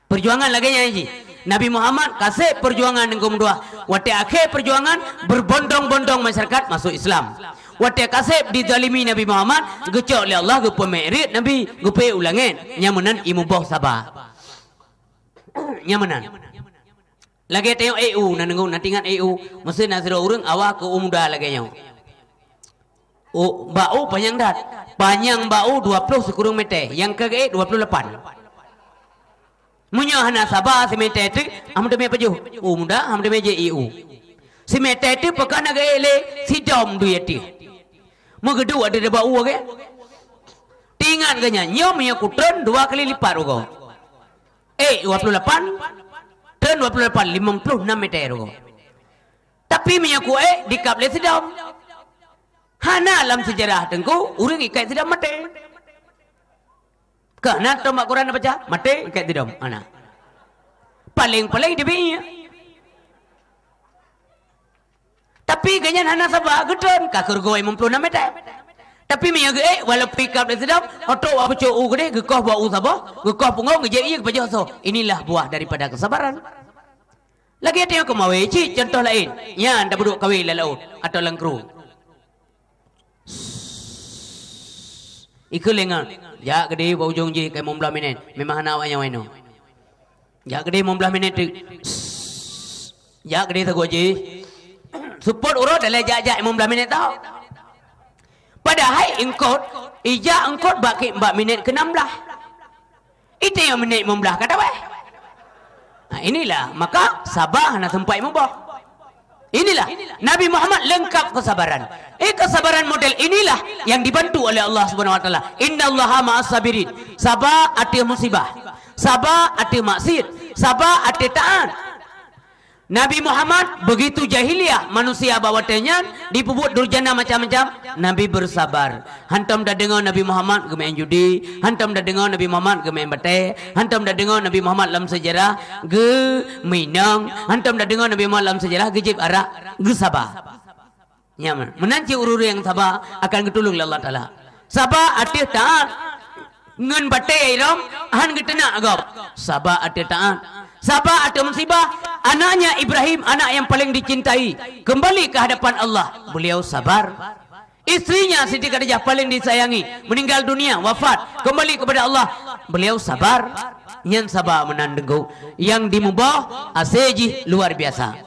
S1: Perjuangan lagi nyanyi. Nabi Muhammad kasih perjuangan dengan dua. Wate akhir perjuangan berbondong-bondong masyarakat masuk Islam. Wate kasih dizalimi Nabi Muhammad gecok oleh Allah ge pemerit Nabi ge pe ulangin nyamanan imubuh sabar. Nyamanan. Lagi tengok EU nanenggu natingan EU mesti nasiro urang awak ke umdah lagi nyo. Oh, bau panjang dat. Panjang bau 20 sekurang meter. Yang ke 28. Munya hana sabar si meter tu, hamda me paju. Oh muda hamda me je EU. Si meter tu pekan aga ele si dom du yeti. Mugedu ada bau ke? Tingan kanya nyom yang kutren 2 kali lipat ugo. 28 tren 28 56 meter ugo. Tapi minyak ku dikap le si dom. Hana dalam sejarah tengku urang ikat tidak mati. Karena tomak Quran baca mati ikat tidak ana. Paling dia punya. Tapi ganyan hana sabah gedon kakur goy 56 meter. Tapi miya ge walau pick up sedap auto apa cu gede gekoh bau sabah gekoh pungong ngejeri baca so. Inilah buah daripada kesabaran. Lagi ada yang kemawe ci contoh lain. Ya anda duduk kawin laut atau lengkru. Ikut lengan, jak gede bau jong je kayak 15 minit. Memang anak awak yang main. Jak gede 15 minit tu, jak gede tak je. Support urut adalah jak 15 minit tau. Padahal engkot, ijak engkot baki 4 minit ke 16. Itu yang minit 15 kata weh. Nah, inilah maka sabar nak sampai mubah. Inilah Nabi Muhammad lengkap kesabaran. Kesabaran model inilah yang dibantu oleh Allah Subhanahu wa taala. Innallaha ma'as sabirin. Sabar ati musibah. Sabar ati maksiat. Sabar ati taat. Nabi Muhammad begitu jahiliyah manusia bawatanya dipubut durjana macam-macam. Nabi bersabar. Hantam dah dengar Nabi Muhammad gemain judi, hantam dah dengar Nabi Muhammad gemain bate, hantam dah dengar Nabi Muhammad dalam sejarah ge minang, hantam dah dengar Nabi Muhammad dalam sejarah ge jib arak, ge sabar. Nyaman. Menanti ururu yang sabar akan ketulung oleh Allah Taala. Sabar arti taat. Ngan bate iram han getena agap. Sabar arti taat. Sabar arti musibah. Anaknya Ibrahim, anak yang paling dicintai, kembali ke hadapan Allah. Beliau sabar. Istrinya Siti Khadijah paling disayangi, meninggal dunia, wafat, kembali kepada Allah. Beliau sabar. Yang sabar menandengku. Yang dimubah aseji luar biasa.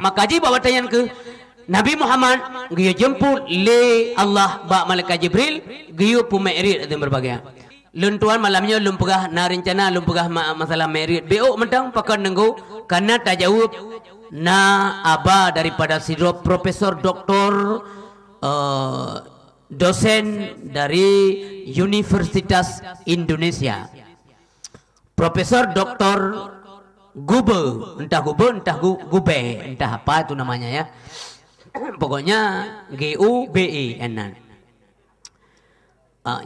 S1: Maka ji bawa tanya ke Nabi Muhammad, dia jemput le Allah ba malaikat Jibril, dia pumerit dan berbagai. Luntuan malamnya lumpegah na rencana lumpegah masalah merit. BO mentang pakan nenggu karena tak jawab na aba daripada si profesor doktor dosen dari Universitas Indonesia. Profesor doktor Gube, entah apa itu namanya ya. Pokoknya GUBE enan.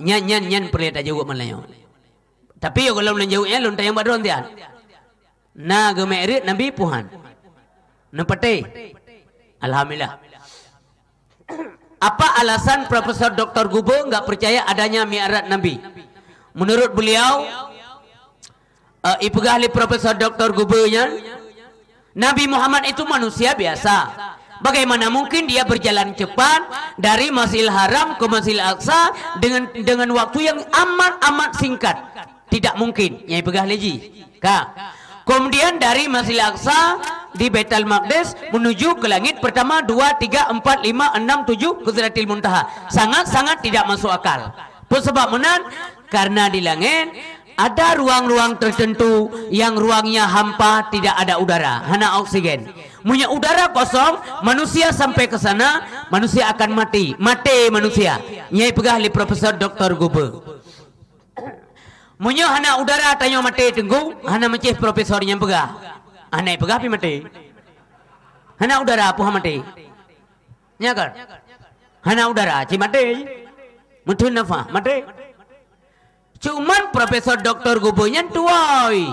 S1: Nyan perlihat aja gua malayo. Tapi kalau belum jauhnya lontar yang badron dia. Na gemerit Nabi Puhan. Nepete Alhamdulillah. Apa alasan Profesor Dr. Gube enggak percaya adanya mi'raj Nabi? Menurut beliau, ipegah li Profesor Dr. Gube-nya, Nabi Muhammad itu manusia biasa. Bagaimana mungkin dia berjalan cepat dari Masjidil Haram ke Masjidil Aqsa dengan waktu yang amat singkat? Tidak mungkin. Nyai pegah leji. Kemudian dari Masjidil Aqsa di Baitul Maqdis menuju ke langit pertama 2, 3, 4, 5, 6, 7 ke Sidratil Muntaha. Sangat-sangat tidak masuk akal. Sebab menan karena di langit ada ruang-ruang tertentu yang ruangnya hampa, tidak ada udara, hanya oksigen. Punya udara kosong, manusia sampai ke sana, manusia akan mati. Mati manusia. Nyai pegah li Profesor Dr. Gube. Punya hanya udara tanya mati tenggu, hanya mencih profesornya pegah. Hanya pegah pi mati. Hanya udara apa mati? Nyakar. Hanya udara, ci mati. Mutun nafa, mati. Cuman Profesor Dr. Gube-nya tuai.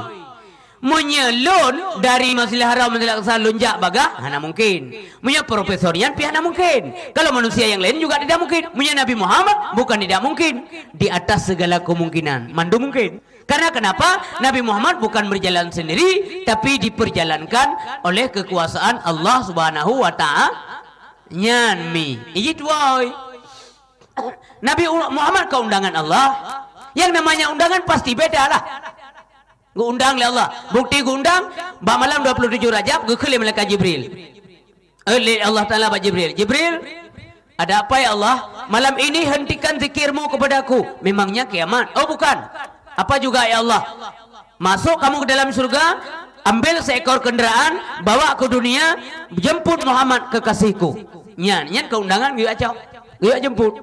S1: Menyelun dari Masjidil Haram Masjidil Aqsa lunjak bagah, hana mungkin. Punya profesornya pi hana mungkin. Kalau manusia yang lain juga tidak mungkin. Punya Nabi Muhammad bukan tidak mungkin. Di atas segala kemungkinan, mandu mungkin. Karena kenapa? Nabi Muhammad bukan berjalan sendiri, tapi diperjalankan oleh kekuasaan Allah Subhanahu wa taala. Nyanmi. Itu woi. Nabi Muhammad ke undangan Allah. Yang namanya undangan pasti beda lah. Gu undang oleh Allah. Bukti gu undang ba malam 27 Rajab gu khili malaikat Jibril. Oleh Allah Taala ba Jibril. Jibril, ada apa ya Allah? Malam ini hentikan zikirmu kepadaku. Memangnya kiamat? Oh bukan. Apa juga ya Allah? Masuk kamu ke dalam surga, ambil seekor kendaraan, bawa ke dunia, jemput Muhammad kekasihku. Nyan keundangan gue acau. Gue jemput.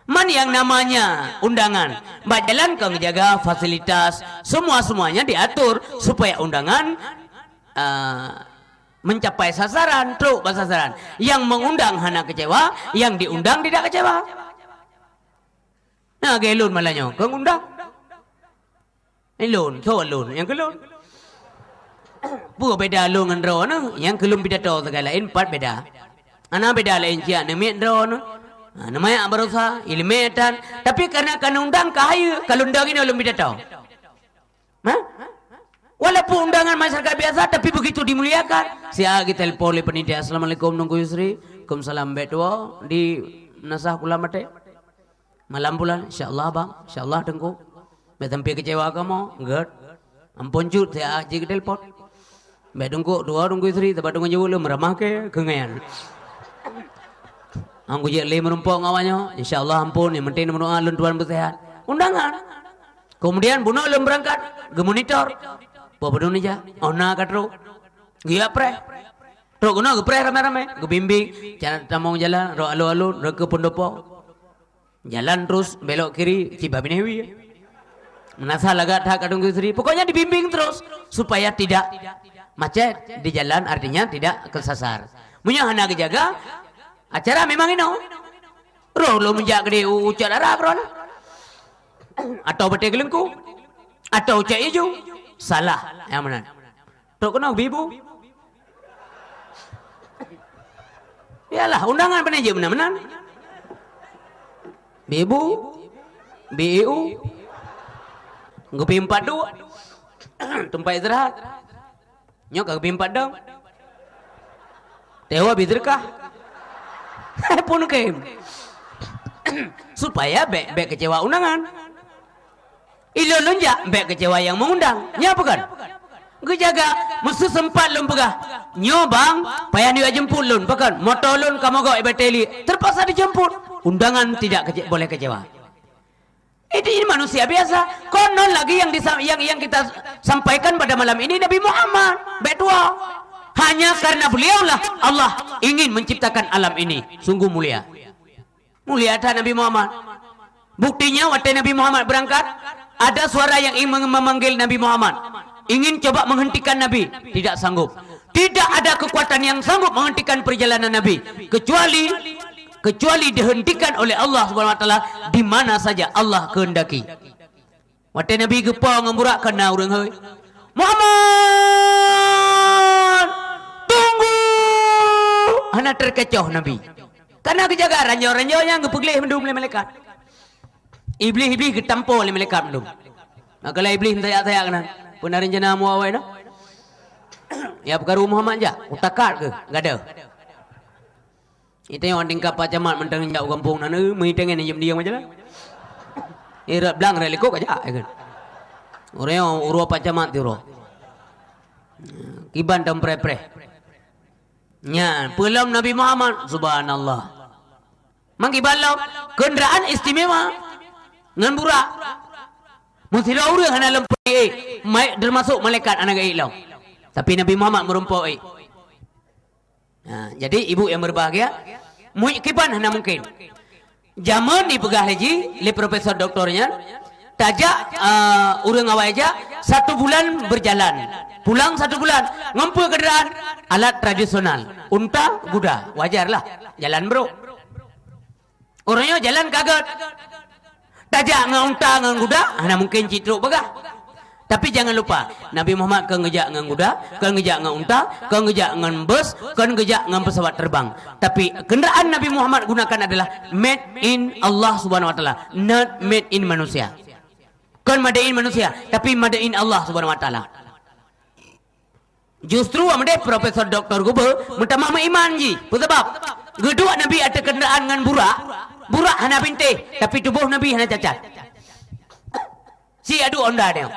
S1: Man yang namanya undangan, mbak jalan kang jaga fasilitas, semuanya diatur supaya undangan mencapai sasaran, truk sasaran. Yang mengundang hana kecewa, yang diundang tidak kecewa. Nah, gelun malahnya, kang undang, elun, kau elun, yang kelun. Bukan beda lu dengan rono, yang kelun beda tahu segala empat beda. Anak beda lain cia, nemik rono. Namanya berusaha ilmiatan, tapi karena undang kayu, kalau undang ini belum tahu. Walaupun undangan masyarakat biasa, tapi begitu dimuliakan. Siapa kita telepon penitia, Assalamualaikum nunggu Yusri, Waalaikumsalam betua di nasah kula mate. Malam bulan, insyaallah bang, insyaallah tengku. Betampi kecewa kamu, enggak. Ampun cut, saya aja telepon. Bedungku dua nunggu Yusri, tapi nunggu jauh meramah ke kengayan. Angku je le merumpok ngawanya, insyaallah ampun, yang penting mendoa lun tuan bersehat. Undangan. Kemudian bunuh lun berangkat, ke monitor. Apa bedun aja? Ona katro. Gia pre. Ro guna ke pre rame-rame, ke bimbing, cara tamong jalan, ro alu-alu, ro ke pendopo. Jalan terus belok kiri, Ciba Binewi. Menasa lagat hak kadung istri. Pokoknya dibimbing terus supaya tidak macet di jalan, artinya tidak kesasar. Punya hana kejaga acara memang ini. Roh lo menjaga di ucap darah kron. Atau betul gelengku. Atau ucap hijau. Salah. Yang mana? Tok kena bibu. Yalah undangan peneja benar-benar. Bibu. BEU. Ngupi 42. Tempat istirahat. Nyok ngupi 4 dong. Tewa bidrkah? Pun kem. Supaya bek kecewa undangan. Ilo lunja bek kecewa yang mengundang. Nya bukan? Gejaga mesti sempat lun pegah. Nyo bang, payah dia jemput lun, bukan? Motor lun kamu go ibeteli. Terpaksa dijemput. Undangan tidak boleh kecewa. Ini manusia biasa. Konon lagi yang kita sampaikan pada malam ini Nabi Muhammad betua. Hanya karena beliaulah Allah ingin menciptakan alam ini. Sungguh mulia. Mulia tak Nabi Muhammad. Buktinya waktu Nabi Muhammad berangkat, ada suara yang ingin memanggil Nabi Muhammad. Ingin coba menghentikan Nabi, tidak sanggup. Tidak ada kekuatan yang sanggup menghentikan perjalanan Nabi kecuali dihentikan oleh Allah Subhanahu wa taala di mana saja Allah kehendaki. Waktu Nabi gepa ngemburak kana urang heuy. Muhammad, tunggu. pernah terkecoh Nabi. Karena kejaga ranjau-ranjau yang gepeglih mendum oleh malaikat. Iblis getampol oleh malaikat mendum. Kalau iblis tayak-tayak kena. Pernah rencana muawai dah. Ya perkara Muhammad je. Utakat ke? Enggak ada. Itu yang orang tingkap Pak Camat mentang jauh kampung nana, menghitangin yang diam aja lah. Irat belang reliko aja kan. Orang yang urus Pak Camat tu roh. Kiban dan pre-pre. Nya, pelam Nabi Muhammad subhanallah. Mangkiban lo kenderaan istimewa ngan burak. Mesti orang hana lempai termasuk malaikat anak ilau. Tapi Nabi Muhammad merumpoi. Jadi ibu yang berbahagia, kiban hana mungkin. Zaman dipegah lagi oleh profesor doktornya, tajak orang awal aja 1 bulan berjalan, pulang 1 bulan, ngumpul kenderaan alat tradisional, unta, kuda, wajarlah, jalan bro. Orangnya jalan kaget, tajak ngan unta ngan kuda, hana mungkin citruk begah. Tapi jangan lupa, Nabi Muhammad kan ngejak ngan kuda, kan ngejak ngan unta, kan ngejak ngan bus, kan ngejak ngan pesawat terbang. Tapi kenderaan Nabi Muhammad gunakan adalah made in Allah Subhanahu Wa Taala, not made in manusia. Kan made in manusia, tapi made in Allah Subhanahu Wa Taala. Justru amde Profesor Doktor Gubernur minta mama iman ji. Sebab gedua Nabi ada kenderaan ngan burak hana binte, tapi tubuh Nabi hana cacat. Si adu onda dia.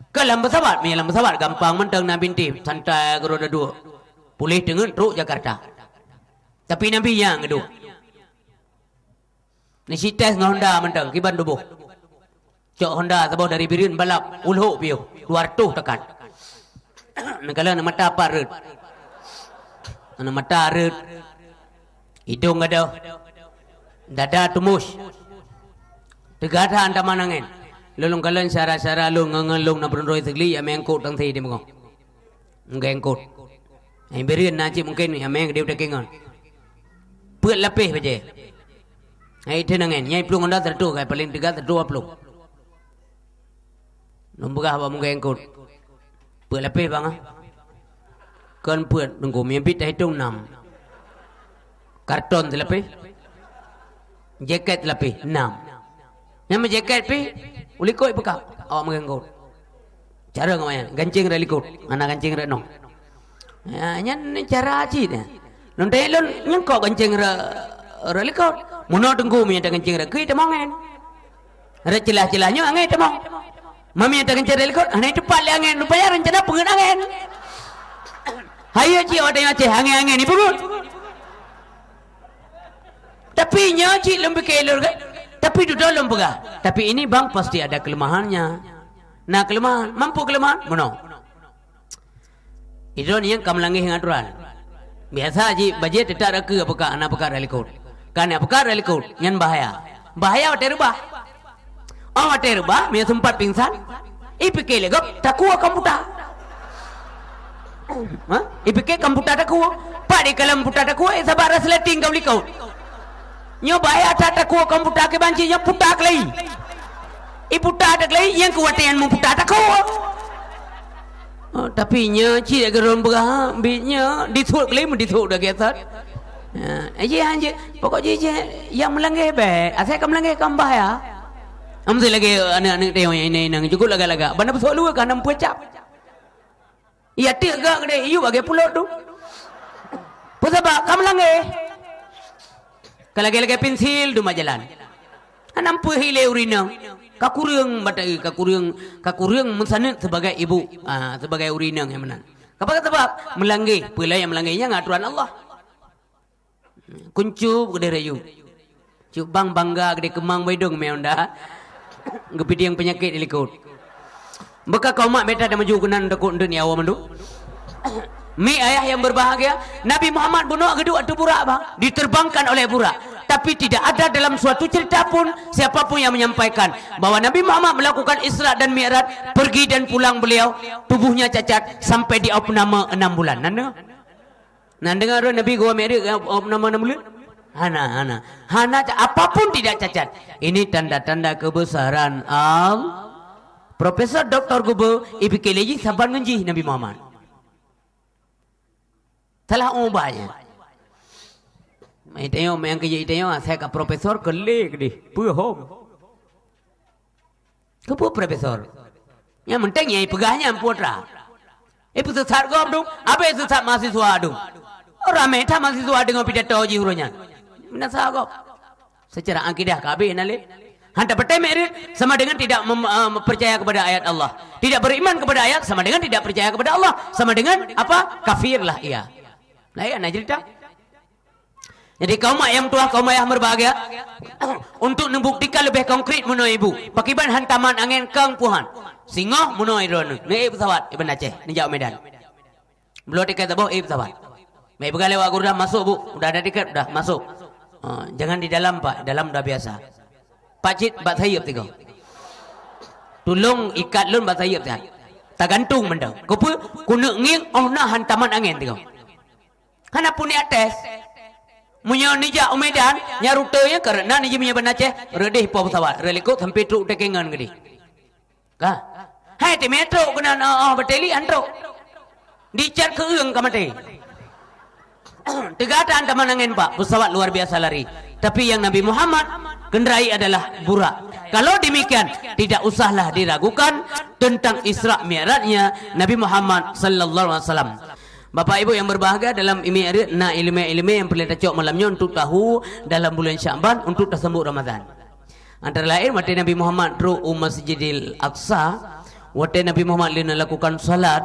S1: Kalau pesawat, dalam pesawat gampang mentang Nabi binti santai ke roda 2. Boleh dengan truk Jakarta. Tapi Nabi yang kedua. Ni si tes dengan Honda mentang kiban tubuh. Cok Honda sebab dari birin balap ulhuk piu 200 tekan. Kalau nak mata apa red. Nak mata red. Hidung ada. Dada tumus. Tegada anda manangin. Lulung kalian syara-syara lu ngangalung na berondoi segli ya mengkut tang thi di mengong. Ngengkut. Ai berian naci mungkin ya meng dia udah kengon. Puat lapih baje. Ai tenangen nyai plung anda tertu kai paling dekat 20. Nombogah apa mengengkut. Puat lapih bang ah. Kan puat nunggu mimpi dah hitung 6. Karton terlapih. Jaket terlapih 6. Yang jaket pi ulikoi bekak awak mengganggu. Cara ngomongnya gancing relikut, mana gancing renong. Ya nyan cara aji dah. Nontai lon nyengkok gancing relikut. Muno tunggu mi ada gancing rekui temongen. Ada celah-celahnya angai temong. Mami ada gancing relikut, anai cepat le angen rupanya rencana pengen angen. Hayo ci ada yang aceh angen-angen ni pun. Tapi nyaci lembek kelor kan. Tapi di dalam pegah. Tapi ini bang pasti ada kelemahannya. Nah kelemahan, mampu kelemahan, mana? Itu ni yang kamlangi ngaturan. Biasa aji bajet tidak reke apakah anak apakah relikut. Kan apakah relikut yang bahaya. Bahaya water rubah. Oh water rubah, dia sempat pingsan. Ipike legap takua komputer. Ipike komputer takua. Pak di kalam komputer takua, sabar resleting kau likau. Nyo bahaya tak takua komputer ke banci nyo putak lagi. Putak tak lagi yang kuatian mu putak takua. Tapi nya cik geron berah bitnya disut lagi mu disut dah gesat. Aje anje pokok je yang melanggar baik. Asal kamu melanggar kamu bahaya. Amsi lagi anak-anak tengok ini nang cukup laga-laga. Bana besok lu kan nam pucap. Iya tik gak gede iu bagi pulut tu. Pusaba kamu melanggar. Kalau pensil du majalan. Nampu hile urinang. Kakurang batai kakurang mensanut sebagai ibu, sebagai urinang yang menan. Kapag sebab melanggar, pelai yang melanggarnya ngaturan Allah. Kuncup gede rayu. Cuk bang bangga gede kemang baidong meonda. Gepidi yang penyakit ilikut. Beka kau mak beta dah maju kenan dekut dunia awam mandu. Mi ayah yang berbahagia, Nabi Muhammad bunuh kedua tu burak bang, diterbangkan oleh burak. Tapi tidak ada dalam suatu cerita pun siapapun yang menyampaikan bahwa Nabi Muhammad melakukan Isra dan Mi'raj, pergi dan pulang beliau, tubuhnya cacat sampai di opname 6 bulan. Nanda? Nanda dengar Nabi gua Mi'raj opname 6 bulan? Hana apapun tidak cacat. Ini tanda-tanda kebesaran Profesor Dr. Gubernur Ibikeleji sabar ngenji Nabi Muhammad. Telah ubahnya. Mai tengok yang kerja tengok saya kat profesor kelik di. Puhom. Kepu profesor. Yang penting yang pegahnya putra. Ibu sesat gom dong. Apa sesat mahasiswa dong. Orang meta mahasiswa dengan pidato jihurunya. Mana sagop. Secara akidah kabeh nale. Hantar pertama sama dengan tidak percaya kepada ayat Allah. Tidak beriman kepada ayat sama dengan tidak percaya kepada Allah. Sama dengan apa? Kafirlah ia. Nah ya, nak cerita. Jadi kaum ayam tua, kaum ayah berbahagia untuk membuktikan lebih konkret menoi ibu. Pakiban hantaman angin kang puhan. Singoh menoi ron. Ni pesawat Ibn Aceh, ni jauh Medan. Belum tiket boh pesawat. Mai pegang lewat gurda masuk bu. Udah ada tiket, udah masuk. Jangan di dalam Pak, dalam dah biasa. Pak Cid bat sayap tiga. Tolong ikat lun bat sayap tiga. Tak gantung benda. Kupu kuno nging nah hantaman angin tiga. Kana pun di atas. Munya nija Medan nya rutenya karena nija punya Ibn Aceh redih po pesawat. Reliko sampai truk tekengan gede. Ka? Hai ti metro kena berteli antro. Dicat ke eung ka mate. Tiga hantaman angin Pak, pesawat luar biasa lari. Tapi yang Nabi Muhammad kendarai adalah burak. Kalau demikian, tidak usahlah diragukan tentang Isra Mi'rajnya Nabi Muhammad sallallahu alaihi wasallam. Bapak Ibu yang berbahagia dalam ilmu yang perlu kita cok malamnya untuk tahu dalam bulan Sya'ban untuk tersambut Ramadan. Antara lain waktu Nabi Muhammad ru Masjidil Aqsa, waktu Nabi Muhammad lina lakukan salat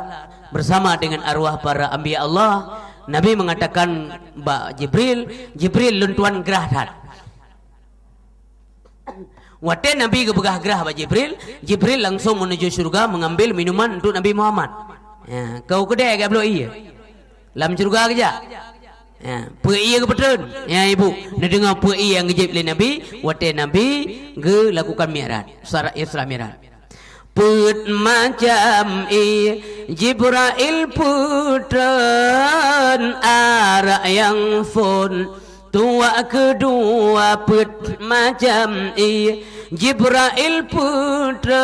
S1: bersama dengan arwah para anbiya Allah. Nabi mengatakan Mbak Jibril luntuan gerah dah. Waktu Nabi kebegah gerah Mbak Jibril langsung menuju surga mengambil minuman untuk Nabi Muhammad. Ya, kau kedai agak belum iya. Lam surga kerja. Ya, iya ke betul? Ya ibu, nak dengar iya yang ngejib oleh Nabi, waktu Nabi ke lakukan Mi'raj, Isra Mi'raj. Put macam Jibril putran arah yang fun tua kedua put macam Jibril putran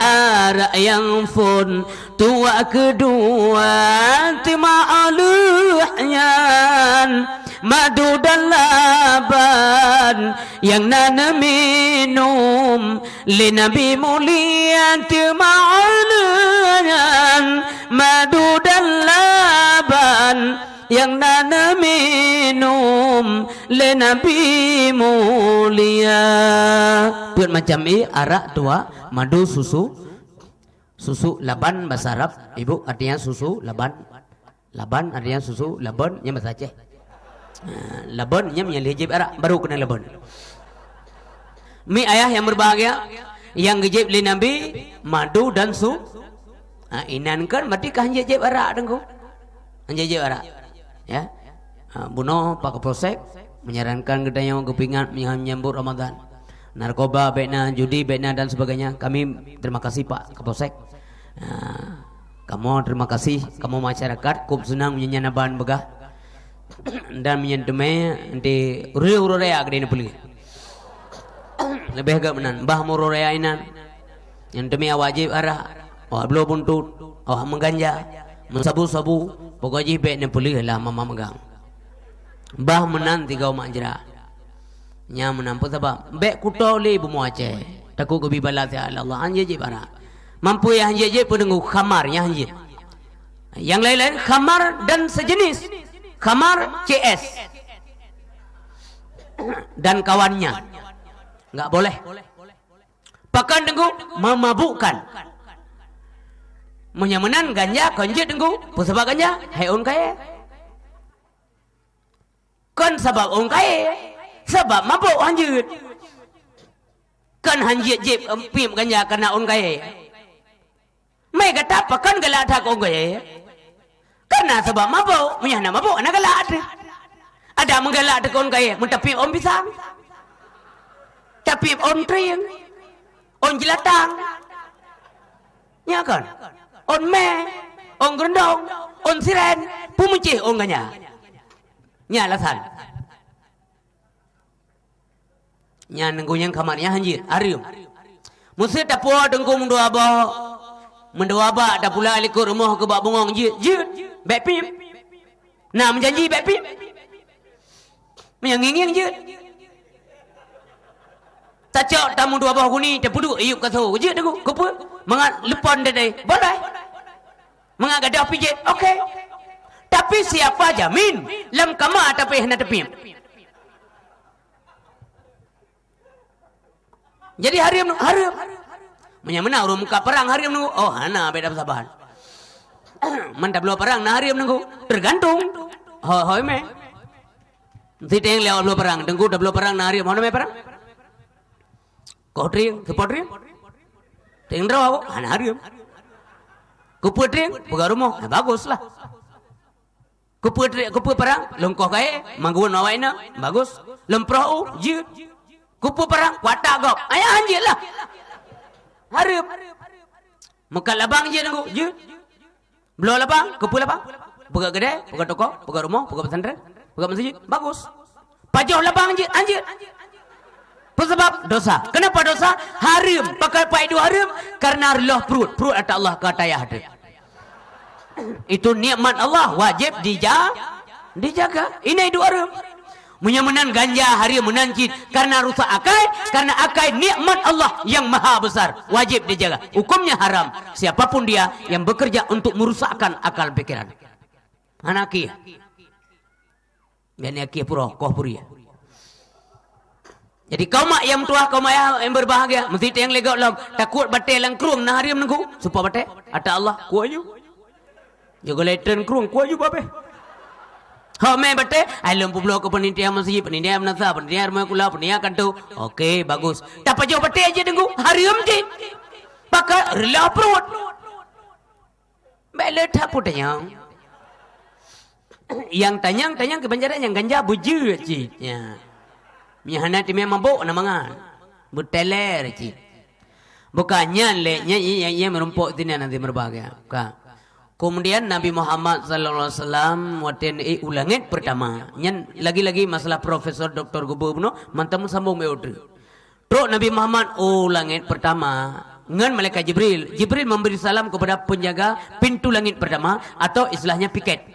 S1: arah yang fun tua kedua tima'aluhnya madu dan laban yang nana minum li Nabi mulia tima'aluhnya madu dan laban yang nana minum li Nabi mulia. Buat macam ini arak tua madu susu laban bahasa Arab ibu artinya susu laban artinya susu laban yang bahasa Aceh. Laban yang menyelihjib arak baru kena laban. Mi ayah yang berbahagia yang ngejib li Nabi madu dan inan kan berarti kah jib arak dengku. Jib arak. Ya. Bunuh Pak Kapolsek menyarankan kita yang kepingan menyambut Ramadan. Narkoba, bena, judi, bena dan sebagainya. Kami terima kasih Pak Kapolsek. Kamu terima kasih, kamu masyarakat kup senang menyanyi bahan begah dan menyentuhnya nanti uru-uru-rea gede pulih. Lebih agak menan bah muru-rea inan nyentuhnya wajib arah awak belum buntut awak mengganja mensabu-sabu pokoknya baik pulih lah mama megang bah menan tiga umat jerah nya menampu sebab baik kutau li ibu Aceh takut kebi balas ya Allah anjir arah mampu ya anjir pendengu khamar ya anjir yang lain-lain khamar dan sejenis khamar CS dan kawannya enggak boleh pakan dengu memabukkan menyamanan ganja konjit dengu pusabak ganja hai on kaya kan sebab on kaya sebab mabuk anjir kan hanjit jib empim ganja karena on kaya mai kata pakan galak tak on kaya karena sebab mabuk, menyana mabuk, anak galak ada. Ada menggalak ada kawan kaya, mentapip on pisang, tapip on tring, on jelatang, ya kan? On me, on gerendong, on siren, pumucih on ganya, nya alasan. Nya nenggunyang kamarnya hanjir, arium. Musi tapua dengku mendua ba dah pula ikut rumah ke bak bungong jit bepim nah menjanji bepim Menyanging je. Tacak tamu dua bawah kuni, terpuduk ayup kata, je aku, kupu, mengat lepon dedai, boleh. Mengat gadah pijit, okey. Tapi siapa jamin lam kama tapi hendak tepi. Jadi harim. Menyamana urung muka perang harim nunggu. Oh, hana beda sabahan. Mantap belum perang nah harim nunggu. Tergantung. Hoi me. Tidak yang lewat belum perang. Tengku dah belum perang nah harim. Mana me perang? Kau tring, support tring. Tring draw aku, hana harim. Kuput tring, pegang rumah. Baguslah. Kupu perang, lengkoh kaya, mangguan nawaina, bagus. Lemproh, je. Kupu perang, watak gop. Ayah anjir lah. Harap. Muka labang je nunggu, je. Belah labang, kupu labang. Buka kedai, buka toko, buka rumah, buka pesantren, buka masjid, bagus. Pajoh labang je, anjir. Sebab dosa. Kenapa dosa? Haram. Pakai paidu haram karena Allah perut. Perut kata Allah kata ya ada. Itu nikmat Allah wajib dijaga. Ini itu haram. Menyamanan ganja hari menancit karena rusak akal, karena akal nikmat Allah yang maha besar, wajib dijaga. Hukumnya haram. Siapapun dia yang bekerja untuk merusakkan akal pikiran. Anaki. Dan aki pura koh puria. Jadi kau mak yang tua, kau mak yang berbahagia, mesti yang lega lam takut batai lang krung nah hari menunggu supaya batai ada Allah kuaju. Jaga leten krung kuaju babe. Ha me batai alam publo ke penitia masjid, penitia menasa, penitia rumah kula, penitia kantu. Okey bagus. Tapi jauh batai aja tunggu hari je. Pakai rela perut. Bela tak putanya. Yang tanyang ke banjaran yang ganja buju je. Ya. Nyahana timnya mabuk namangan. Buteler cik. Bukannya leknya yang merumpuk sini nanti berbahagia. Kemudian Nabi Muhammad sallallahu alaihi wasallam waten ulangit pertama. Nyan lagi-lagi masalah Profesor Dr. Gubernur mantam sambung meodu. Pro Nabi Muhammad ulangit pertama. Ngan malaikat Jibril. Jibril memberi salam kepada penjaga pintu langit pertama atau istilahnya piket.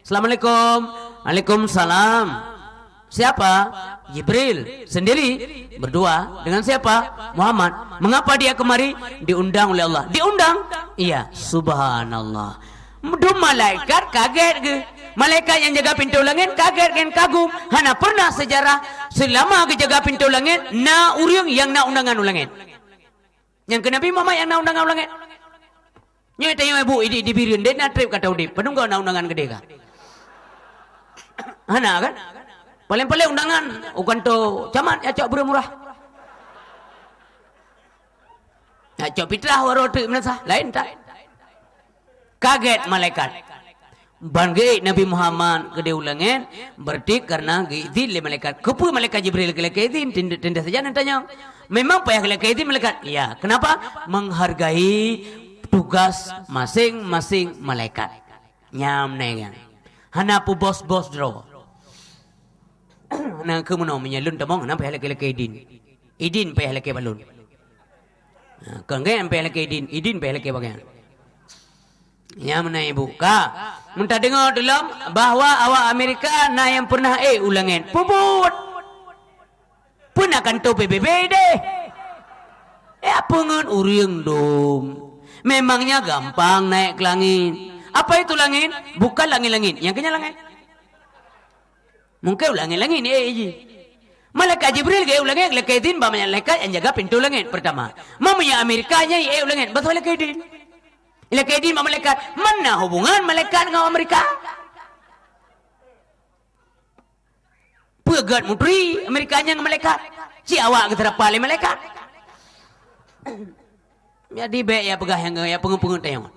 S1: Assalamualaikum. Waalaikumsalam. Siapa? Jibril sendiri berdua dengan siapa? Muhammad. Mengapa dia kemari? Diundang oleh Allah. Diundang? Iya. Subhanallah. Mudah malaikat kaget ke? Malaikat yang jaga pintu langit kaget kan kagum. Hana pernah sejarah selama kejaga pintu langit na uriung yang na undangan ulangit. Yang ke Nabi Muhammad yang na undangan ulangit. Nyoy tanya ibu ini dibirin dia na trip kata udip. Padung kau na undangan gede ka? Hana kan? Paling-paling undangan, bukan tu camat ya cok bermurah. Ya cok fitrah warotik menasa, lain tak. Kaget malaikat. Banggai Nabi Muhammad ke diulangin, berarti karena izin le malaikat. Kepu malaikat Jibril ke izin, tindak saja nantanya. Memang payah ke izin malaikat. Ya, kenapa? Menghargai tugas masing-masing malaikat. Nyam nengan. Hana pu bos-bos draw. Nah, kemudian menyalun tamong, nampak halak idin payah halak balun. Kenggai sampai halak idin payah halak bagian. Ya mana ibu ka, minta dengar dalam bahawa awak Amerika na yang pernah ulangin, puput, pun akan tu PBB deh. Apa ngan uriang dong? Memangnya gampang naik ke langit. Apa itu langit? Bukan langit-langit, yang kena langit. Mungkin langit-langit je. Malaikat Jibril ke ulangit lekaitin banyak malaikat yang jaga pintu langit pertama. Mamanya Amerikanya ulangit betul lekaitin. Lekaitin malaikat mana hubungan malaikat dengan Amerika? Pegat mutri Amerikanya dengan malaikat. Si awak keterapa oleh malaikat. Jadi baik ya pegah yang pengung-pengung tayang.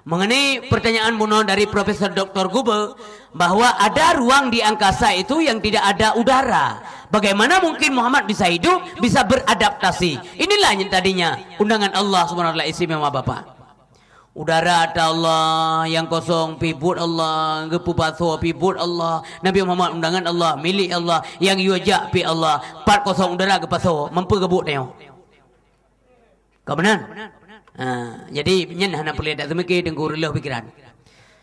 S1: Mengenai pertanyaan bunuh dari Profesor Dr. Gube bahwa ada ruang di angkasa itu yang tidak ada udara. Bagaimana mungkin Muhammad bisa hidup, bisa beradaptasi? Inilah yang tadinya undangan Allah Subhanahu wa taala istimewa Bapak. Udara ada Allah, yang kosong pibut Allah, gepu paso pibut Allah. Nabi Muhammad undangan Allah, milik Allah, yang yujak pi Allah. Part kosong udara ke paso, mampu gebuk tengok. Kau benar? Jadi nyen hana perlu dak semiki dengku relah pikiran.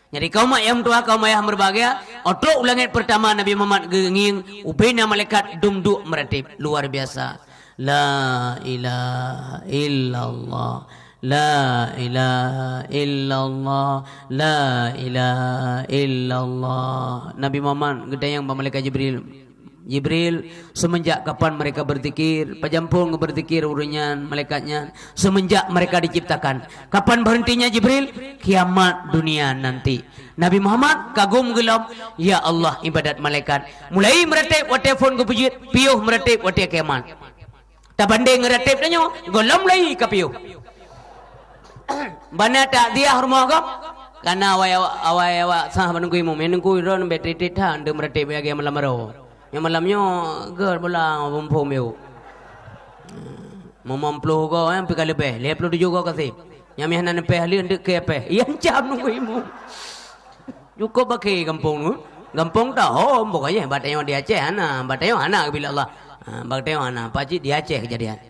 S1: Jadi kaum ayam tua, kaum ayah berbahagia. Otrok langit pertama Nabi Muhammad genging. Upena malaikat dumduk meratib. Luar biasa. La ilaha illallah. La ilaha illallah. La ilaha illallah. Nabi Muhammad gedayang malaikat Jibril. Jibril, semenjak kapan mereka berzikir? Pajampung berzikir urunyan malaikatnya. Semenjak mereka diciptakan. Kapan berhentinya Jibril? Kiamat dunia nanti. Nabi Muhammad kagum gelap. Ya Allah, ibadat malaikat. Mulai meratib wate phone ke pujit, piuh meratib wate kiamat. Tak banding meratib danyo, golam lagi ke piuh. Bana tak dia hormat kau? Karena awak sah menunggu imam, menunggu ron betri than de meratib lagi malam maro. Yang malamnya ger bola bumpum yo. Memampluh kau yang pikir lebih. Leplu tu juga kasih. Yang mihana nepeh li ndek ke apa? Yang jam nunggu imu. Cukup pakai kampung tu. Kampung dah hom pokoknya batayong di Aceh ana, batayong ana bila Allah. Batayong ana, pacik di Aceh kejadian.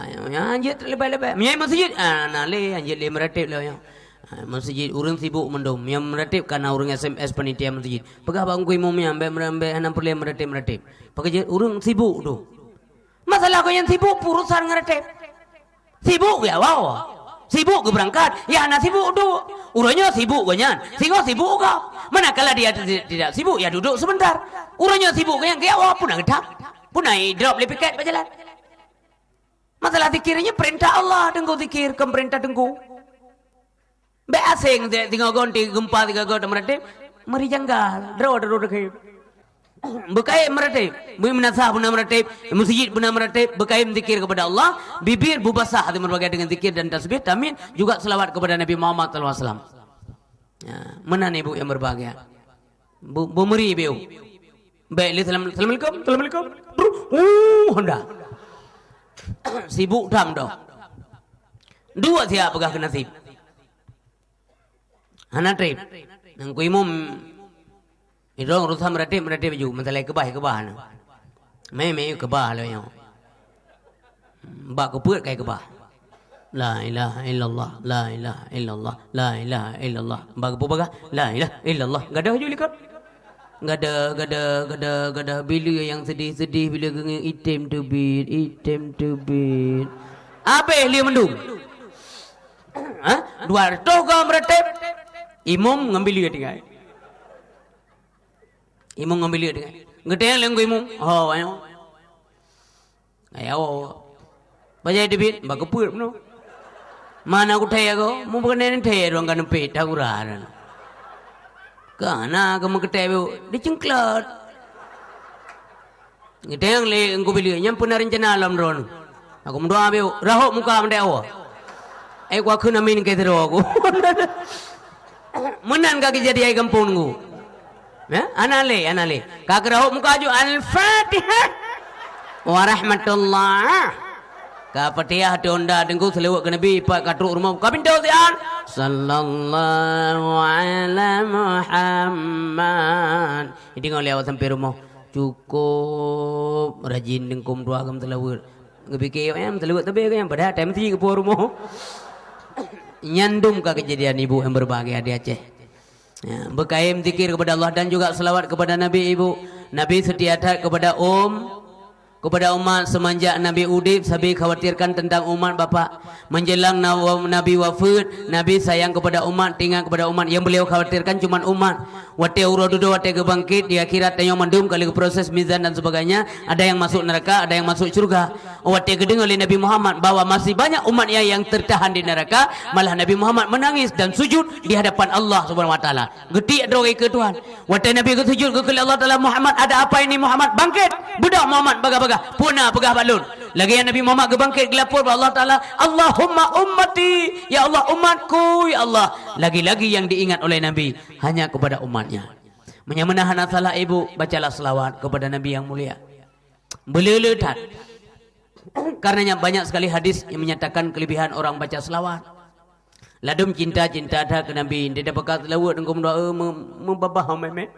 S1: Yang anjir lebih-lebih. Miai masjid ana le anjir le meratib le yang. Masjid urang sibuk mendom yang meratib karena urang SMS panitia masjid. Pegah bang kui mumnya ambe hanam perlu meratib. Pegah urang sibuk tu. Masalah kau yang sibuk urusan meratib. Sibuk ya wow. Sibuk ke berangkat. Ya anak sibuk tu. Urangnya sibuk ganyan. Singo sibuk kau. Manakala dia tidak sibuk ya duduk sebentar. Urangnya sibuk ganyan ke awak pun nak dak. Pun naik drop le piket berjalan. Masalah zikirnya perintah Allah dengku zikir ke perintah dengku. Be asing tinggal gonti gempa tiga got meratib mari janggal draw ke bekai meratib bui menasah pun meratib masjid pun meratib bekai zikir kepada Allah bibir bubasah berbagai dengan zikir dan tasbih tamin juga selawat kepada Nabi Muhammad sallallahu alaihi wasallam. Ya, mana ibu yang berbahagia? Bu meri ibu. Baik, assalamualaikum. Honda. Sibuk dam dah. Dua siap pegah ke nasib. Hana trip. Nang ku imum idong urusan meratib ju masalah kebah na. Mai kebah lah yang. Bak ku puat kai kebah. La ilaha illallah, la ilaha illallah, la ilaha illallah. Bak ku bagah la ilaha illallah. Gadah ju likat. Gada bila yang sedih bila genging item to beat. Apa dia mendung? Ha? 200 kau meratib. Imam ngambil dia tinggal. Imam ngambil dia tinggal. Ngeteng lengku imam. Oh, ayo. Baca debit, bakupur no. Mana aku tanya kau? Mu bukan nenek tanya ruang kan pet aku raran. Kana kamu ketemu dicengklat. Ngeteng le engkau beli nyampu rencana alam ron. Aku mendoa beu rahok muka mendewa. Aku aku namin ketero aku. Menan kaki jadi ay kampung ku. Ya, anale. Kaki rahok muka ju Al-Fatihah. Warahmatullah. Kapatiah donda dengku selewak ke Nabi pak katruk rumah kapinto sian. Sallallahu ala Muhammad. Ini ngau lewat sampai rumah. Cukup rajin dengkum dua gam selewat. Ngepikir yang selewat tapi yang pada time ti ke rumah. Nyandum ke kejadian ibu yang berbahagia di Aceh. Ya, berkaim zikir kepada Allah dan juga selawat kepada Nabi ibu. Nabi setia kepada kepada umat semenjak Nabi udip. Sabi khawatirkan tentang umat bapa. Menjelang Nabi wafat, Nabi sayang kepada umat, tinggal kepada umat. Yang beliau khawatirkan cuma umat. Wate urodudo, wate kebangkit di akhirat tanya mandum kali proses mizan dan sebagainya. Ada yang masuk neraka, ada yang masuk surga. Wate gedeng oleh Nabi Muhammad bahwa masih banyak umatnya yang tertahan di neraka. Malah Nabi Muhammad menangis dan sujud di hadapan Allah Subhanahu wa taala. Getik doa ke Tuhan. Wate Nabi ke sujud ke Allah taala, Muhammad ada apa ini Muhammad? Bangkit. Budak Muhammad baga-baga. Puna pegah balun. Lagi yang Nabi Muhammad gebangkit gelapur Allah Ta'ala. Allahumma ummati. Ya Allah umatku. Ya Allah. Lagi-lagi yang diingat oleh Nabi. Hanya kepada umatnya. Menahan salah ibu. Bacalah selawat kepada Nabi yang mulia. Beleletat. Karenanya banyak sekali hadis yang menyatakan kelebihan orang baca selawat. Ladum cinta-cinta ada ke Nabi. Dia dapat kata selawat. Engkau mendoa. Membabah hamemek.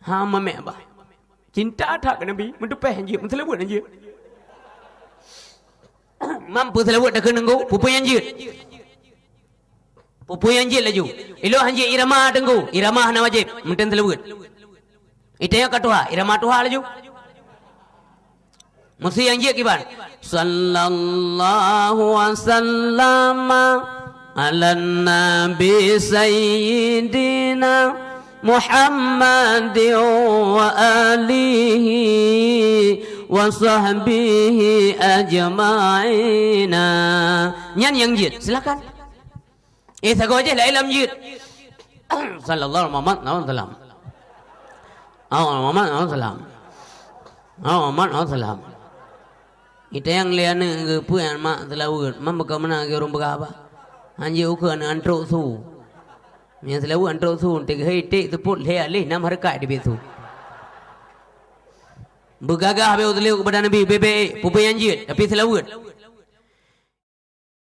S1: Hamemek apa? Cinta tak ke Nabi, mendupeh anjir, menselawat anjir. Mampu selawat dah kena engkau, pupai anjir. Pupu yang jil laju. Ilo hanji irama tenggu. Irama hana wajib. Menten telewut. Itu yang katuha. Irama tuha laju. Mesti yang jil kiban. Sallallahu wasallam ala nabi sayyidina Muhammad wa alihi wa sahbihi ajma'ina. Nyan yang jid. Silakan. Sago aja lah ilham jid. Sallallahu Muhammad SAW. Muhammad SAW. Muhammad SAW. Kita yang lihat ke puan mak telawut, mak bagaimana ke orang berapa? Anjir ukur antro su. Yang telawut antro su, tek hei tek teput leh alih nam harkat di betu. Bergagah be utliu kepada Nabi bebe pupu yang jid, tapi telawut.